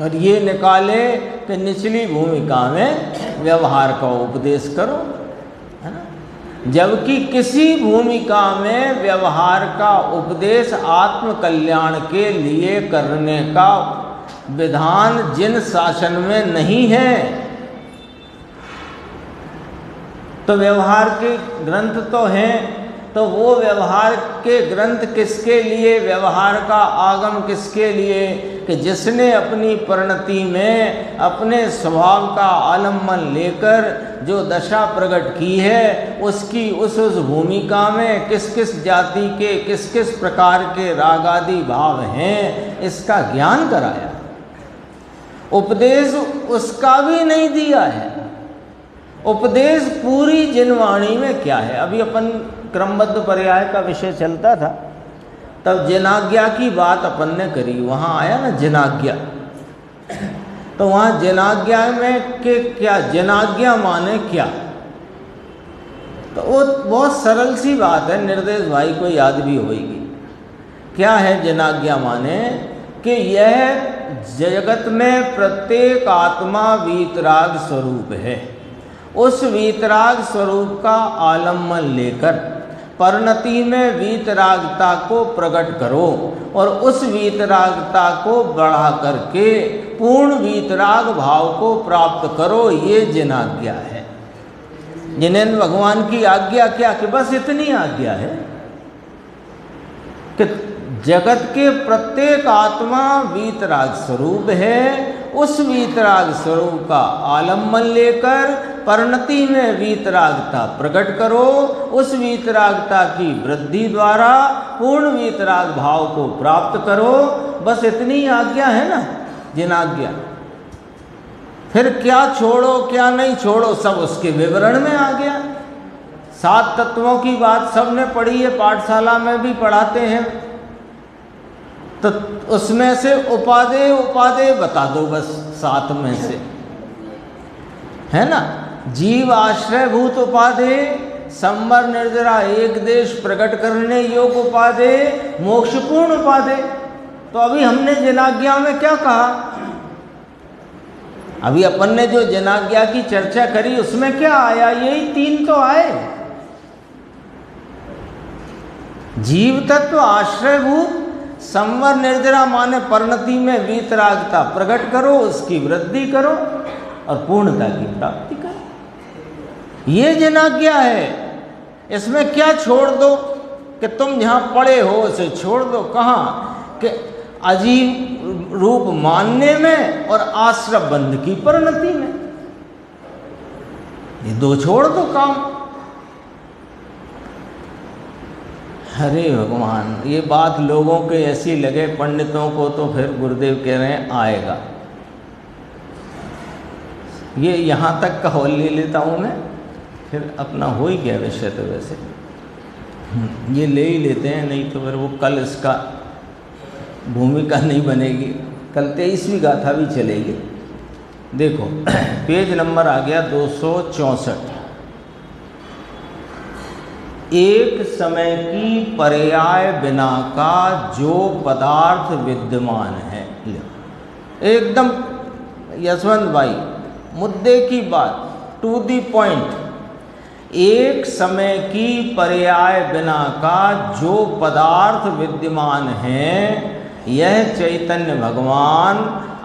और ये निकाले कि निचली भूमिका में व्यवहार का उपदेश करो, है ना। जबकि किसी भूमिका में व्यवहार का उपदेश आत्म कल्याण के लिए करने का विधान जिन शासन में नहीं है, तो व्यवहार के ग्रंथ तो हैं, तो वो व्यवहार के ग्रंथ किसके लिए, व्यवहार का आगम किसके लिए, कि जिसने अपनी परिणति में अपने स्वभाव का आलम्बन लेकर जो दशा प्रकट की है, उसकी उस भूमिका में किस किस जाति के किस किस प्रकार के रागादि भाव हैं, इसका ज्ञान कराया। उपदेश उसका भी नहीं दिया है। उपदेश पूरी जिनवाणी में क्या है, अभी अपन क्रमबद्ध पर्याय का विषय चलता था, तब जिनाज्ञा की बात अपन ने करी, वहाँ आया ना जिनाज्ञा, तो वहाँ जिनाज्ञा में के क्या, जिनाज्ञा माने क्या, तो वो बहुत सरल सी बात है, निर्देश भाई को याद भी होगी। क्या है जिनाज्ञा माने, कि यह जगत में प्रत्येक आत्मा वीतराग स्वरूप है, उस वीतराग स्वरूप का आलम्बन लेकर परिणति में वीतरागता को प्रकट करो, और उस वीतरागता को बढ़ा करके पूर्ण वीतराग भाव को प्राप्त करो, ये जिनाज्ञा है। जिनेन्द्र भगवान की आज्ञा क्या, कि बस इतनी आज्ञा है कि जगत के प्रत्येक आत्मा वीतराग स्वरूप है, उस वीतराग स्वरूप का आलम्बन लेकर परिणति में वीतरागता प्रकट करो, उस वीतरागता की वृद्धि द्वारा पूर्ण वीतराग भाव को प्राप्त करो, बस इतनी आज्ञा है ना जिनाज्ञा। फिर क्या छोड़ो क्या नहीं छोड़ो सब उसके विवरण में आ गया। 7 तत्वों की बात सबने पढ़ी है, पाठशाला में भी पढ़ाते हैं, तो उसमें से उपादेय बता दो बस 7 में से, है ना। जीव आश्रयभूत उपादेय, संवर निर्जरा एक देश प्रकट करने योग उपादेय, मोक्षपूर्ण उपादेय। तो अभी हमने जिनाज्ञा में क्या कहा, अभी अपन ने जो जिनाज्ञा की चर्चा करी उसमें क्या आया, यही 3 तो आए। जीव तत्व आश्रयभूत, संवर निर्जरा माने परिणति में वीतरागता प्रकट करो, उसकी वृद्धि करो और पूर्णता की प्राप्ति करो, ये जिनाज्ञा है। इसमें क्या छोड़ दो कि तुम जहाँ पड़े हो उसे छोड़ दो, कहाँ कि अजीब रूप मानने में और आश्रम बंध की परिणति में, ये 2 छोड़ दो काम। हरे भगवान, ये बात लोगों के ऐसी लगे, पंडितों को तो फिर गुरुदेव कह रहे हैं आएगा। ये यहाँ तक का हॉल ले लेता हूँ मैं, फिर अपना हो ही गया विषय। तो वैसे ये ले ही लेते हैं, नहीं तो फिर वो कल इसका भूमिका नहीं बनेगी, कल 23वीं गाथा भी चलेगी। देखो पेज नंबर आ गया 264। एक समय की पर्याय बिना का जो पदार्थ विद्यमान है, एकदम यशवंत भाई मुद्दे की बात, टू दी पॉइंट। एक समय की पर्याय बिना का जो पदार्थ विद्यमान है, यह चैतन्य भगवान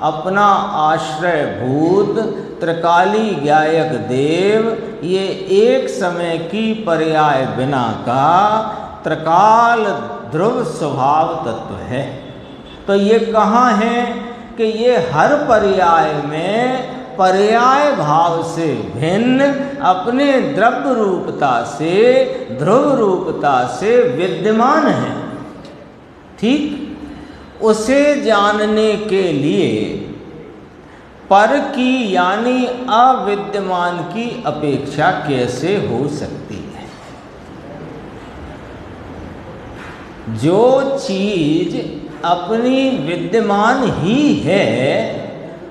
अपना आश्रयभूत त्रिकाली गायक देव, ये एक समय की पर्याय बिना का त्रिकाल ध्रुव स्वभाव तत्व है। तो ये कहाँ है कि ये हर पर्याय में पर्याय भाव से भिन्न अपने द्रव्य रूपता से, ध्रुव रूपता से विद्यमान है। ठीक, उसे जानने के लिए पर की यानी अविद्यमान की अपेक्षा कैसे हो सकती है? जो चीज अपनी विद्यमान ही है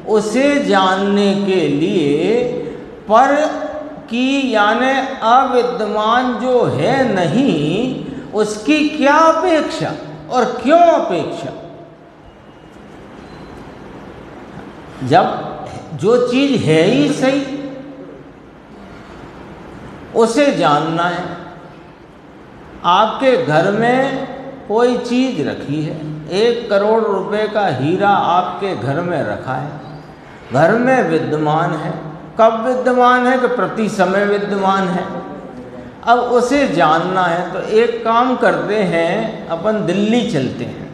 उसे जानने के लिए पर की यानी अविद्यमान जो है नहीं उसकी क्या अपेक्षा और क्यों अपेक्षा? जब जो चीज है ही सही उसे जानना है। आपके घर में कोई चीज रखी है, 1 करोड़ रुपए का हीरा आपके घर में रखा है, घर में विद्यमान है। कब विद्यमान है? कि प्रति समय विद्यमान है। अब उसे जानना है तो एक काम करते हैं, अपन दिल्ली चलते हैं।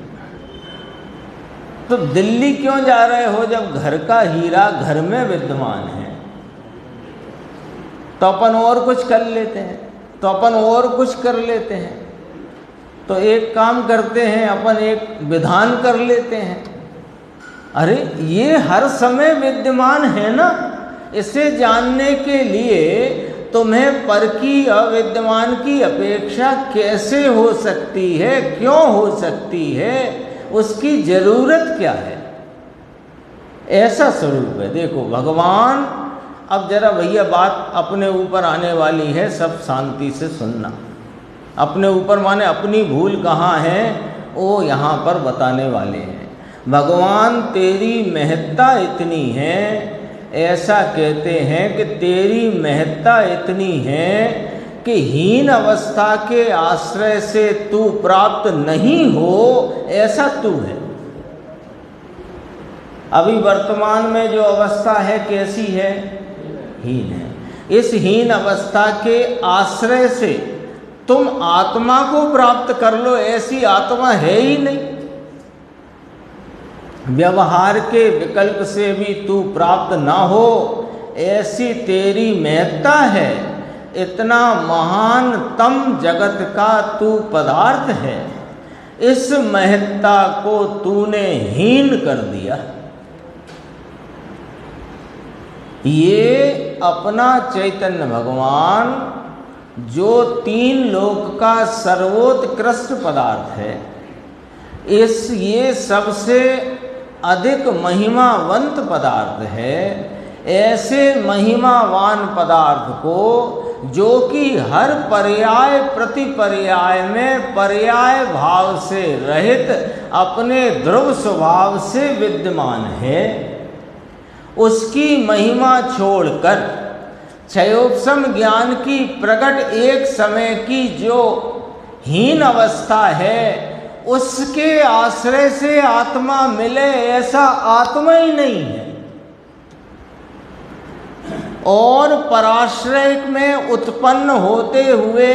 तो दिल्ली क्यों जा रहे हो जब घर का हीरा घर में विद्यमान है? तो अपन और कुछ कर लेते हैं, तो अपन और कुछ कर लेते हैं। तो एक काम करते हैं, अपन एक विधान कर लेते हैं, अरे ये हर समय विद्यमान है ना, इसे जानने के लिए तुम्हें पर की अविद्यमान की अपेक्षा कैसे हो सकती है, क्यों हो सकती है, उसकी जरूरत क्या है? ऐसा स्वरूप है। देखो भगवान, अब जरा भैया बात अपने ऊपर आने वाली है, सब शांति से सुनना। अपने ऊपर माने अपनी भूल कहाँ है वो यहाँ पर बताने वाले हैं। भगवान तेरी महत्ता इतनी है, ऐसा कहते हैं कि तेरी महत्ता इतनी है कि हीन अवस्था के आश्रय से तू प्राप्त नहीं हो, ऐसा तू है। अभी वर्तमान में जो अवस्था है कैसी है? हीन है। इस हीन अवस्था के आश्रय से तुम आत्मा को प्राप्त कर लो, ऐसी आत्मा है ही नहीं। व्यवहार के विकल्प से भी तू प्राप्त ना हो, ऐसी तेरी महत्ता है। इतना महानतम जगत का तू पदार्थ है, इस महत्ता को तूने हीन कर दिया। ये अपना चैतन्य भगवान जो 3 लोक का सर्वोत्कृष्ट पदार्थ है, ये सबसे अधिक महिमावंत पदार्थ है। ऐसे महिमावान पदार्थ को जो कि हर पर्याय प्रतिपर्याय में पर्याय भाव से रहित अपने ध्रुव स्वभाव से विद्यमान है, उसकी महिमा छोड़कर क्षयोपशम ज्ञान की प्रकट एक समय की जो हीन अवस्था है उसके आश्रय से आत्मा मिले, ऐसा आत्मा ही नहीं है। और पराश्रय में उत्पन्न होते हुए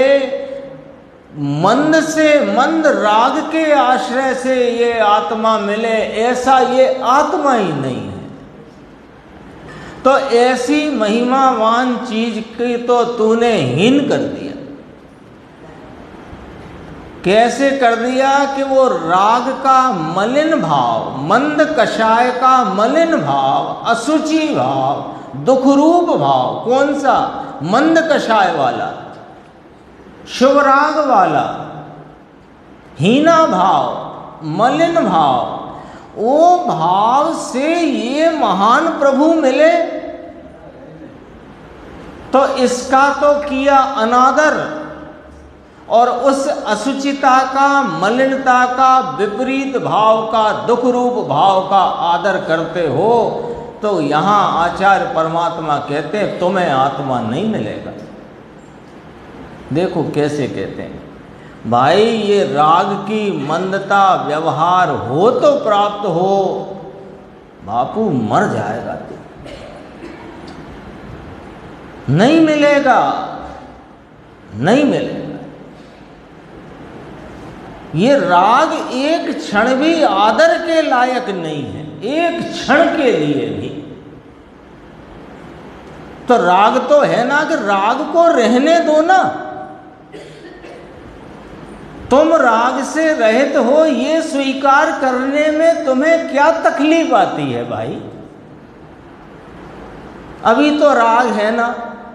मंद से मंद राग के आश्रय से ये आत्मा मिले, ऐसा ये आत्मा ही नहीं है। तो ऐसी महिमावान चीज की तो तूने हीन कर दिया। कैसे कर दिया? कि वो राग का मलिन भाव, मंद कषाय का मलिन भाव, असुचि भाव, दुख रूप भाव, कौन सा? मंद कषाय वाला, शुभ राग वाला, हीना भाव, मलिन भाव, वो भाव से ये महान प्रभु मिले तो इसका तो किया अनादर, और उस असुचिता का, मलिनता का, विपरीत भाव का, दुख रूप भाव का आदर करते हो। तो यहाँ आचार्य परमात्मा कहते हैं तुम्हें आत्मा नहीं मिलेगा। देखो कैसे कहते हैं, भाई ये राग की मंदता व्यवहार हो तो प्राप्त हो, बापू मर जाएगा तू, नहीं मिलेगा, नहीं मिलेगा। ये राग एक क्षण भी आदर के लायक नहीं है, एक क्षण के लिए भी। तो राग तो है ना कि राग को रहने दो ना। तुम राग से रहित हो ये स्वीकार करने में तुम्हें क्या तकलीफ आती है भाई? अभी तो राग है ना,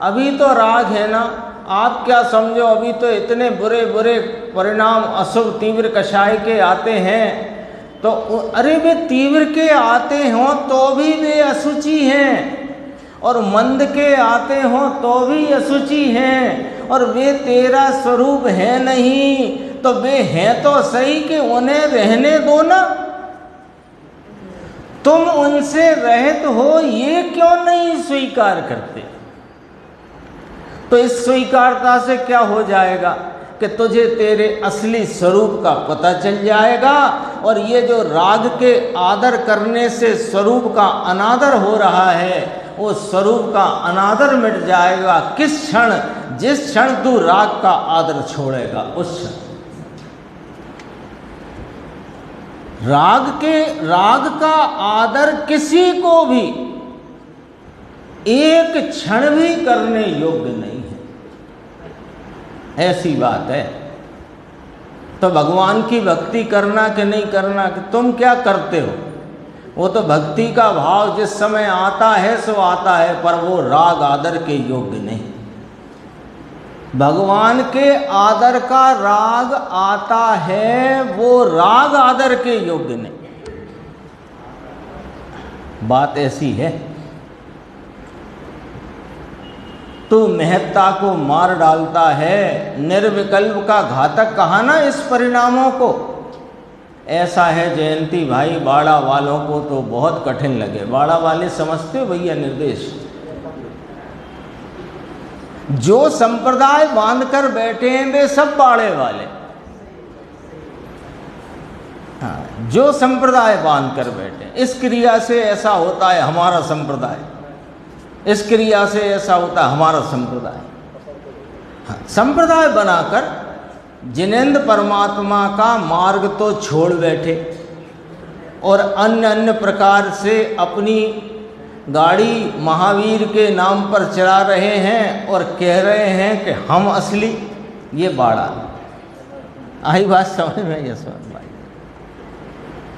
अभी तो राग है ना। आप क्या समझो, अभी तो इतने बुरे बुरे परिणाम अशुभ तीव्र कषाय के आते हैं, तो अरे वे तीव्र के आते हों तो भी वे अशुचि हैं, और मंद के आते हों तो भी अशुचि हैं, और वे तेरा स्वरूप है नहीं, तो वे हैं तो सही कि उन्हें रहने दो ना। तुम उनसे रहित हो ये क्यों नहीं स्वीकार करते? तो इस स्वीकारता से क्या हो जाएगा कि तुझे तेरे असली स्वरूप का पता चल जाएगा, और ये जो राग के आदर करने से स्वरूप का अनादर हो रहा है, वो स्वरूप का अनादर मिट जाएगा। किस क्षण? जिस क्षण तू राग का आदर छोड़ेगा उस क्षण। राग का आदर किसी को भी एक क्षण भी करने योग्य नहीं है, ऐसी बात है। तो भगवान की भक्ति करना कि नहीं करना, कि तुम क्या करते हो, वो तो भक्ति का भाव जिस समय आता है सो आता है, पर वो राग आदर के योग्य नहीं। भगवान के आदर का राग आता है, वो राग आदर के योग्य नहीं। बात ऐसी है। तो महत्ता को मार डालता है, निर्विकल्प का घातक कहा ना इस परिणामों को। ऐसा है जयंती भाई, बाड़ा वालों को तो बहुत कठिन लगे। बाड़ा वाले समझते हो भैया निर्देश? जो संप्रदाय बांधकर बैठे हैं वे सब बाड़े वाले। हाँ, जो संप्रदाय बांधकर बैठे, इस क्रिया से ऐसा होता है हमारा संप्रदाय, इस क्रिया से ऐसा होता है हमारा संप्रदाय। हाँ, संप्रदाय बनाकर जिनेंद्र परमात्मा का मार्ग तो छोड़ बैठे, और अन्य अन्य प्रकार से अपनी गाड़ी महावीर के नाम पर चला रहे हैं, और कह रहे हैं कि हम असली। ये बाड़ा आई बात समझ में? यशवंत भाई,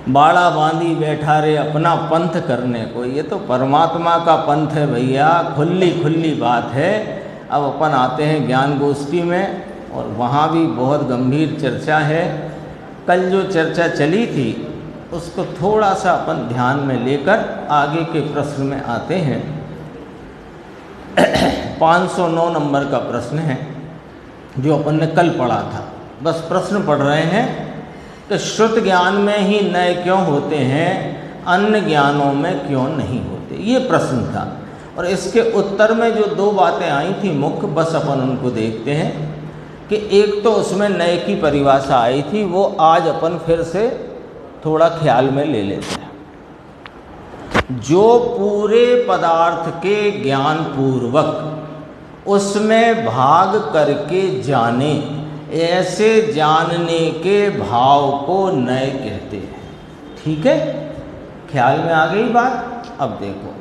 बाड़ा बांधी बैठा रे अपना पंथ करने को। ये तो परमात्मा का पंथ है भैया, खुली खुली बात है। अब अपन आते हैं ज्ञान गोष्ठी में, और वहाँ भी बहुत गंभीर चर्चा है। कल जो चर्चा चली थी उसको थोड़ा सा अपन ध्यान में लेकर आगे के प्रश्न में आते हैं। 509 नंबर का प्रश्न है जो अपन ने कल पढ़ा था। बस प्रश्न पढ़ रहे हैं कि श्रुत ज्ञान में ही नए क्यों होते हैं, अन्य ज्ञानों में क्यों नहीं होते, ये प्रश्न था। और इसके उत्तर में जो दो बातें आई थी मुख्य, बस अपन उनको देखते हैं। कि एक तो उसमें नए की परिभाषा आई थी, वो आज अपन फिर से थोड़ा ख्याल में ले लेते हैं। जो पूरे पदार्थ के ज्ञान पूर्वक उसमें भाग करके जाने, ऐसे जानने के भाव को नए कहते हैं। ठीक है, ख्याल में आ गई बात? अब देखो,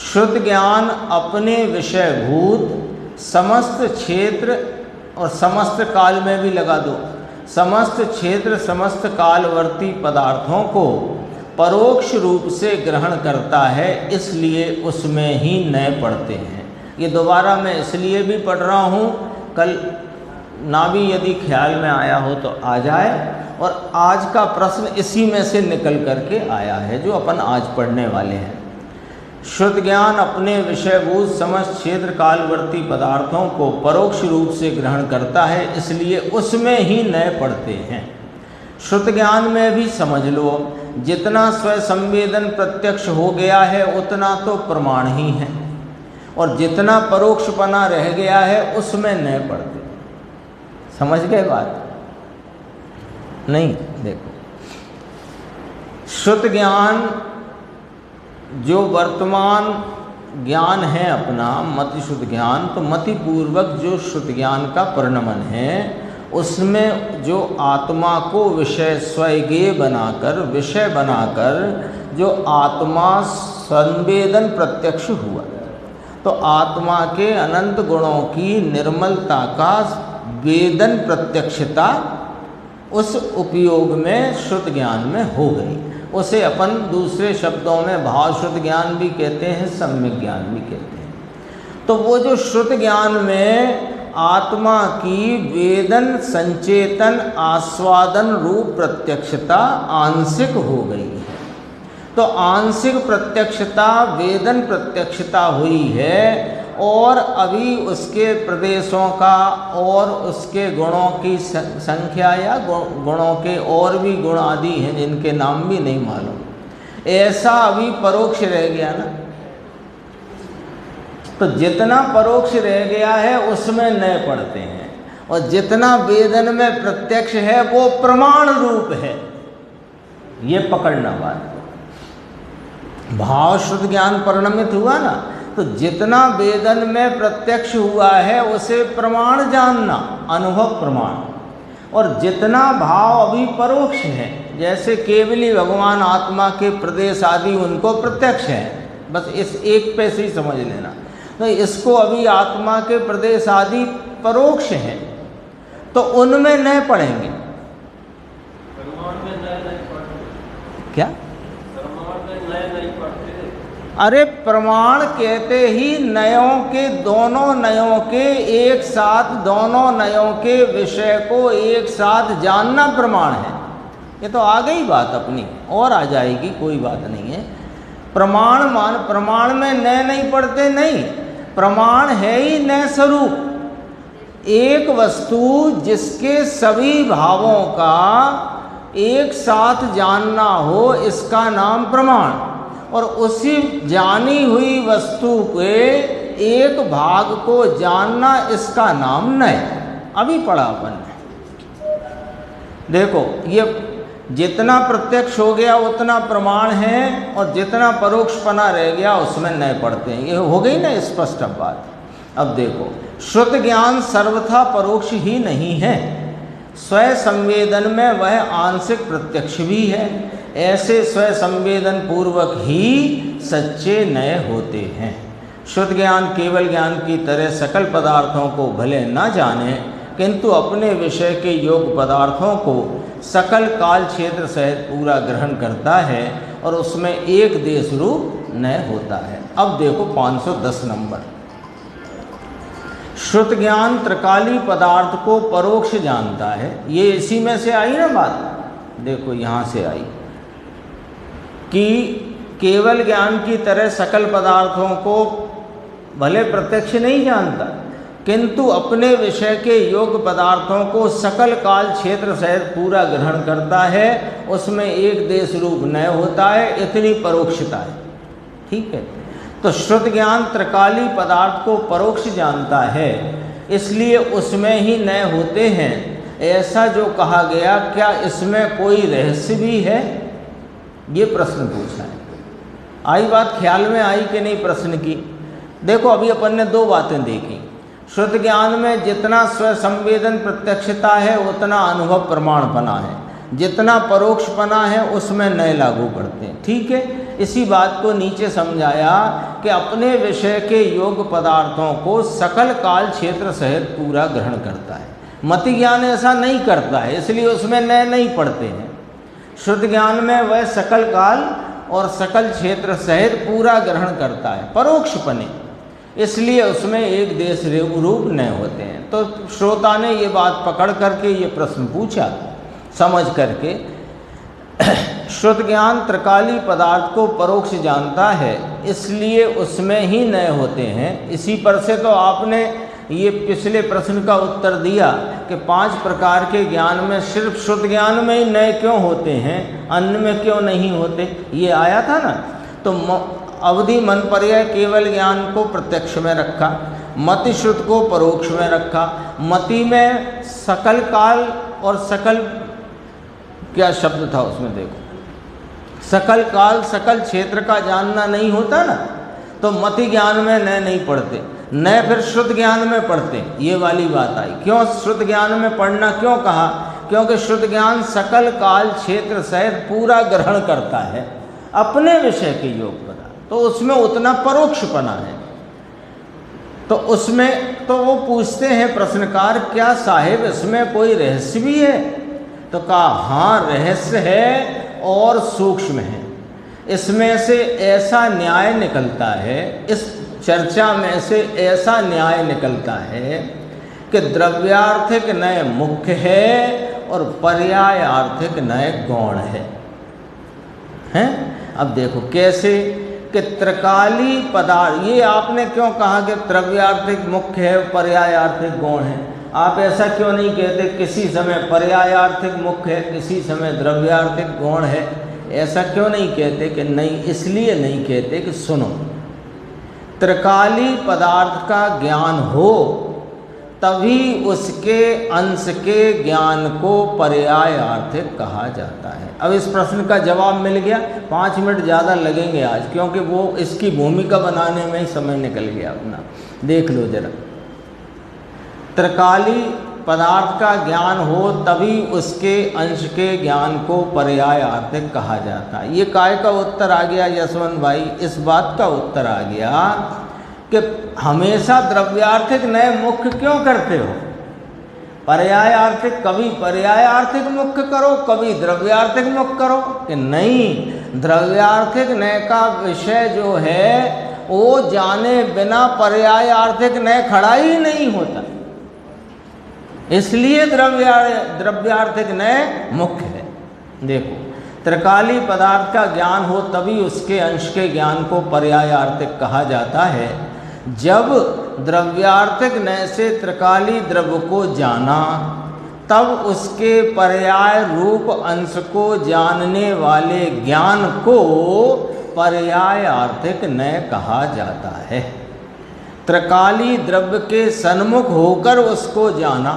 शुद्ध ज्ञान अपने विषयभूत समस्त क्षेत्र, और समस्त काल में भी लगा दो, समस्त क्षेत्र समस्त कालवर्ती पदार्थों को परोक्ष रूप से ग्रहण करता है, इसलिए उसमें ही नए पढ़ते हैं। ये दोबारा मैं इसलिए भी पढ़ रहा हूँ, कल ना भी यदि ख्याल में आया हो तो आ जाए। और आज का प्रश्न इसी में से निकल करके आया है जो अपन आज पढ़ने वाले हैं। शुद्ध ज्ञान अपने विषयभूत समस्त क्षेत्र कालवर्ती पदार्थों को परोक्ष रूप से ग्रहण करता है, इसलिए उसमें ही नए पढ़ते हैं। शुद्ध ज्ञान में भी समझ लो, जितना स्वयं संवेदन प्रत्यक्ष हो गया है उतना तो प्रमाण ही है, और जितना परोक्षपना रह गया है उसमें नए पढ़ते। समझ गए बात? नहीं? देखो, शुद्ध ज्ञान जो वर्तमान ज्ञान है अपना मति शुद्ध ज्ञान, तो मति पूर्वक जो शुद्ध ज्ञान का परिणमन है उसमें जो आत्मा को विषय स्वयं बनाकर, विषय बनाकर जो आत्मा संवेदन प्रत्यक्ष हुआ, तो आत्मा के अनंत गुणों की निर्मलता का वेदन प्रत्यक्षता उस उपयोग में शुद्ध ज्ञान में हो गई। उसे अपन दूसरे शब्दों में भाव शुद्ध ज्ञान भी कहते हैं, सम्यक ज्ञान भी कहते हैं। तो वो जो शुद्ध ज्ञान में आत्मा की वेदन संचेतन आस्वादन रूप प्रत्यक्षता आंशिक हो गई है। तो आंशिक प्रत्यक्षता वेदन प्रत्यक्षता हुई है, और अभी उसके प्रदेशों का और उसके गुणों की संख्या या गुणों के और भी गुण आदि हैं जिनके नाम भी नहीं मालूम, ऐसा अभी परोक्ष रह गया ना। तो जितना परोक्ष रह गया है उसमें नए पढ़ते हैं, और जितना वेदन में प्रत्यक्ष है वो प्रमाण रूप है। ये पकड़ना बात। भाव शुद्ध ज्ञान परिणमित हुआ ना, तो जितना वेदन में प्रत्यक्ष हुआ है उसे प्रमाण जानना, अनुभव प्रमाण। और जितना भाव अभी परोक्ष है, जैसे केवली भगवान आत्मा के प्रदेश आदि उनको प्रत्यक्ष है, बस इस एक पे से ही समझ लेना। तो इसको अभी आत्मा के प्रदेश आदि परोक्ष हैं, तो उनमें नए पढ़ेंगे। क्या? अरे प्रमाण कहते ही नयों के, दोनों नयों के एक साथ, दोनों नयों के विषय को एक साथ जानना प्रमाण है। ये तो आ गई बात अपनी, और आ जाएगी, कोई बात नहीं है। प्रमाण मान, प्रमाण में नए नहीं पढ़ते, नहीं, प्रमाण है ही नए स्वरूप। एक वस्तु जिसके सभी भावों का एक साथ जानना हो, इसका नाम प्रमाण। और उसी जानी हुई वस्तु के एक भाग को जानना, इसका नाम नय। अभी पढ़ा अपन ने। देखो, ये जितना प्रत्यक्ष हो गया उतना प्रमाण है, और जितना परोक्षपना रह गया उसमें नए पढ़ते हैं। ये हो गई ना स्पष्ट अब बात। अब देखो, शुद्ध ज्ञान सर्वथा परोक्ष ही नहीं है, स्वयं संवेदन में वह आंशिक प्रत्यक्ष भी है। ऐसे स्वयं संवेदन पूर्वक ही सच्चे नए होते हैं। शुद्ध ज्ञान केवल ज्ञान की तरह सकल पदार्थों को भले न जाने, किंतु अपने विषय के योग पदार्थों को सकल काल क्षेत्र सहित पूरा ग्रहण करता है, और उसमें एक देश रूप नए होता है। अब देखो 510 नंबर। शुद्ध ज्ञान त्रिकाली पदार्थ को परोक्ष जानता है। ये इसी में से आई ना बात। देखो यहाँ से आई कि केवल ज्ञान की तरह सकल पदार्थों को भले प्रत्यक्ष नहीं जानता, किंतु अपने विषय के योग पदार्थों को सकल काल क्षेत्र सहित पूरा ग्रहण करता है, उसमें एक देश रूप नय होता है। इतनी परोक्षता है। ठीक है, तो शुद्ध ज्ञान त्रिकाली पदार्थ को परोक्ष जानता है, इसलिए उसमें ही नय होते हैं। ऐसा जो कहा गया, क्या इसमें कोई रहस्य भी है? ये प्रश्न पूछा है। आई बात ख्याल में आई कि नहीं प्रश्न की? देखो, अभी अपन ने दो बातें देखी। शुद्ध ज्ञान में जितना स्व संवेदन प्रत्यक्षता है उतना अनुभव प्रमाणपना है, जितना परोक्षपना है उसमें नए लागू करते हैं। ठीक है, इसी बात को नीचे समझाया कि अपने विषय के योग पदार्थों को सकल काल क्षेत्र सहित पूरा ग्रहण करता है। मति ज्ञान ऐसा नहीं करता है, इसलिए उसमें नए नहीं पढ़ते हैं। शुद्ध ज्ञान में वह सकल काल और सकल क्षेत्र सहित पूरा ग्रहण करता है परोक्षपने, इसलिए उसमें एक देश रूप नए होते हैं। तो श्रोता ने ये बात पकड़ करके ये प्रश्न पूछा, समझ करके शुद्ध ज्ञान त्रिकाली पदार्थ को परोक्ष जानता है, इसलिए उसमें ही नए होते हैं। इसी पर से तो आपने ये पिछले प्रश्न का उत्तर दिया कि 5 प्रकार के ज्ञान में सिर्फ शुद्ध ज्ञान में ही नए क्यों होते हैं, अन्य में क्यों नहीं होते, ये आया था ना। तो अवधि मन पर्याय केवल ज्ञान को प्रत्यक्ष में रखा, मति शुद्ध को परोक्ष में रखा। मति में सकल काल और सकल, क्या शब्द था उसमें देखो, सकल काल सकल क्षेत्र का जानना नहीं होता ना, तो मति ज्ञान में नए नहीं पढ़ते, नए फिर शुद्ध ज्ञान में पढ़ते। ये वाली बात आई। क्यों शुद्ध ज्ञान में पढ़ना क्यों कहा? क्योंकि शुद्ध ज्ञान सकल काल क्षेत्र सहित पूरा ग्रहण करता है अपने विषय के योग पदार्थ, तो उसमें उतना परोक्षपना है। तो उसमें तो वो पूछते हैं प्रश्नकार, क्या साहिब इसमें कोई रहस्य भी है? तो कहा हाँ, रहस्य है और सूक्ष्म है। इसमें से ऐसा न्याय निकलता है, इस चर्चा में से ऐसा न्याय निकलता है कि द्रव्यार्थिक नय मुख्य है और पर्याय आर्थिक नय गौण है। हैं? अब देखो कैसे कि त्रिकाली पदार्थ, ये आपने क्यों कहा कि द्रव्यार्थिक मुख्य है पर्याय आर्थिक गौण है? आप ऐसा क्यों नहीं कहते किसी समय पर्याय आर्थिक मुख्य है, किसी समय द्रव्यार्थिक गौण है? ऐसा क्यों नहीं कहते कि नहीं? इसलिए नहीं कहते कि सुनो, त्रिकाली पदार्थ का ज्ञान हो तभी उसके अंश के ज्ञान को पर्याय आर्थिक कहा जाता है। अब इस प्रश्न का जवाब मिल गया। 5 मिनट ज़्यादा लगेंगे आज, क्योंकि वो इसकी भूमिका बनाने में ही समय निकल गया अपना। देख लो जरा, त्रिकाली पदार्थ का ज्ञान हो तभी उसके अंश के ज्ञान को पर्याय आर्थिक कहा जाता है। ये काय का उत्तर आ गया यशवंत भाई? इस बात का उत्तर आ गया कि हमेशा द्रव्यार्थिक नए मुख्य क्यों करते हो? पर्याय आर्थिक, कभी पर्याय आर्थिक मुख्य करो, कभी द्रव्यार्थिक मुख्य करो। कि नहीं, द्रव्यार्थिक नय का विषय जो है वो जाने बिना पर्याय आर्थिक नय खड़ा ही नहीं होता, इसलिए द्रव्यार्थिक नय मुख्य है। देखो, त्रिकाली पदार्थ का ज्ञान हो तभी उसके अंश के ज्ञान को पर्याय आर्थिक कहा जाता है। जब द्रव्यार्थिक नय से त्रिकाली द्रव्य को जाना, तब उसके पर्याय रूप अंश को जानने वाले ज्ञान को पर्याय आर्थिक नय कहा जाता है। त्रिकाली द्रव्य के सन्मुख होकर उसको जाना।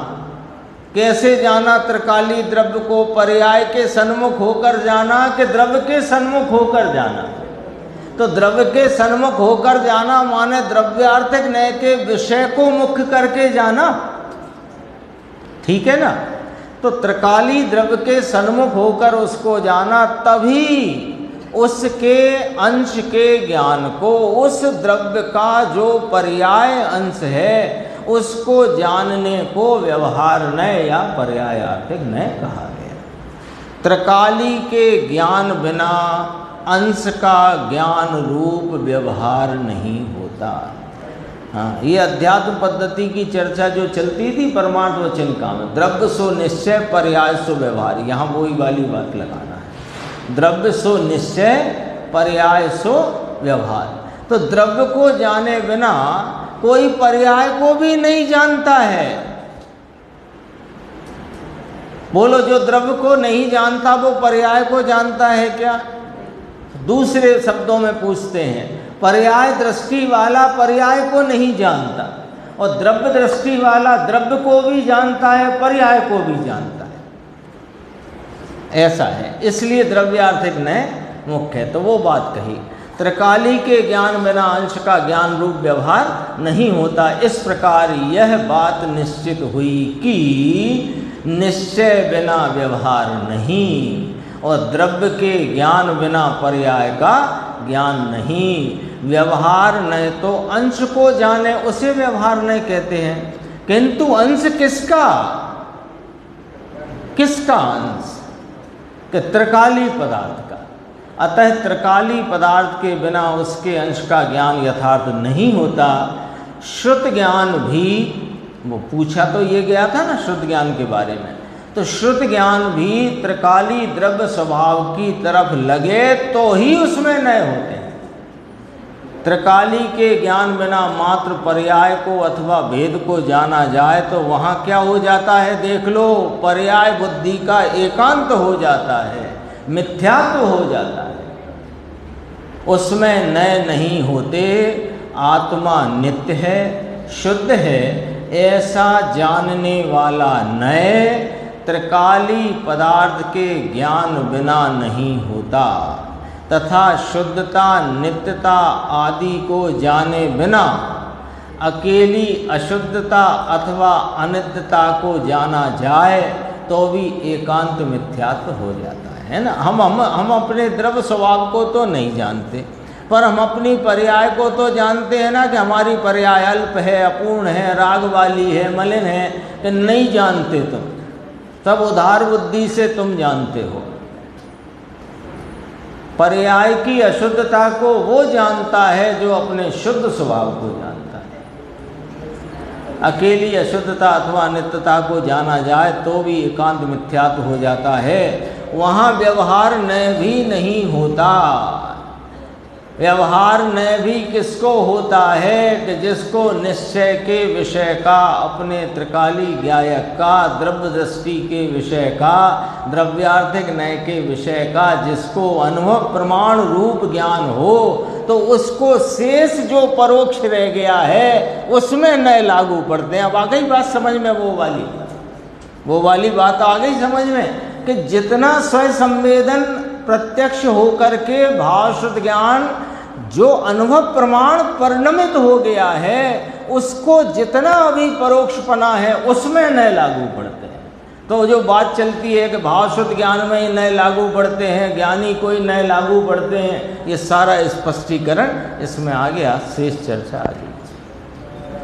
कैसे जाना त्रिकाली द्रव्य को? पर्याय के सन्मुख होकर जाना कि द्रव्य के सन्मुख होकर जाना? तो द्रव्य के सन्मुख होकर जाना माने द्रव्यार्थिक नय के विषय को मुख्य करके जाना, ठीक है ना? तो त्रिकाली द्रव्य के सन्मुख होकर उसको जाना, तभी उसके अंश के ज्ञान को, उस द्रव्य का जो पर्याय अंश है उसको जानने को व्यवहार नय या पर्याय आर्थिक नय कहा गया। त्रिकाली के ज्ञान बिना अंश का ज्ञान रूप व्यवहार नहीं होता। हाँ, ये अध्यात्म पद्धति की चर्चा जो चलती थी परमार्थ वचन का में, द्रव्य सो निश्चय पर्याय सो व्यवहार, यहाँ वही वाली बात लगाना है। द्रव्य सो निश्चय पर्याय सो व्यवहार। तो द्रव्य को जाने बिना कोई पर्याय को भी नहीं जानता है। बोलो, जो द्रव्य को नहीं जानता वो पर्याय को जानता है क्या? दूसरे शब्दों में पूछते हैं, पर्याय दृष्टि वाला पर्याय को नहीं जानता, और द्रव्य दृष्टि वाला द्रव्य को भी जानता है, पर्याय को भी जानता है। ऐसा है, इसलिए द्रव्यार्थिक नय मुख्य है। तो वो बात कही, त्रिकाली के ज्ञान बिना अंश का ज्ञान रूप व्यवहार नहीं होता। इस प्रकार यह बात निश्चित हुई कि निश्चय बिना व्यवहार नहीं, और द्रव्य के ज्ञान बिना पर्याय का ज्ञान नहीं। व्यवहार नय तो अंश को जाने उसे व्यवहार नय कहते हैं, किंतु अंश किसका? किसका अंश? कि त्रिकाली पदार्थ का। अतः त्रिकाली पदार्थ के बिना उसके अंश का ज्ञान यथार्थ नहीं होता। श्रुत ज्ञान भी, वो पूछा तो ये गया था ना श्रुत ज्ञान के बारे में, तो श्रुत ज्ञान भी त्रिकाली द्रव्य स्वभाव की तरफ लगे तो ही उसमें नय होते हैं। त्रिकाली के ज्ञान बिना मात्र पर्याय को अथवा भेद को जाना जाए तो वहाँ क्या हो जाता है? देख लो, पर्याय बुद्धि का एकांत हो जाता है, मिथ्यात्व हो जाता है, उसमें नय नहीं होते। आत्मा नित्य है, शुद्ध है, ऐसा जानने वाला नय त्रिकाली पदार्थ के ज्ञान बिना नहीं होता, तथा शुद्धता नित्यता आदि को जाने बिना अकेली अशुद्धता अथवा अनित्यता को जाना जाए तो भी एकांत मिथ्यात्व हो जाता है ना। हम अपने द्रव्य स्वभाव को तो नहीं जानते, पर हम अपनी पर्याय को तो जानते हैं ना कि हमारी पर्याय अल्प है, अपूर्ण है, राग वाली है, मलिन है, कि नहीं जानते तुम। तब उदार बुद्धि से तुम जानते हो। पर्याय की अशुद्धता को वो जानता है जो अपने शुद्ध स्वभाव को जानता है। अकेली अशुद्धता अथवा अनित्यता को जाना जाए तो भी एकांत मिथ्यात्व हो जाता है। वहाँ व्यवहार न भी नहीं होता। व्यवहार न भी किसको होता है कि जिसको निश्चय के विषय का, अपने त्रिकाली ज्ञायक का, द्रव्य दृष्टि के विषय का, द्रव्यार्थिक नय के विषय का जिसको अनुभव प्रमाण रूप ज्ञान हो, तो उसको शेष जो परोक्ष रह गया है उसमें नय लागू पड़ते हैं। अब आ गई बात समझ में, वो वाली बात आ गई समझ में कि जितना स्वयं संवेदन प्रत्यक्ष होकर के भावश्रुत ज्ञान जो अनुभव प्रमाण परिणमित हो गया है, उसको जितना अभी परोक्षपना है उसमें नए लागू पड़ते हैं। तो जो बात चलती है कि भावश्रुत ज्ञान में ही नए लागू पड़ते हैं, ज्ञानी कोई नए लागू पड़ते हैं, ये सारा स्पष्टीकरण इसमें आ गया। शेष चर्चा आगे।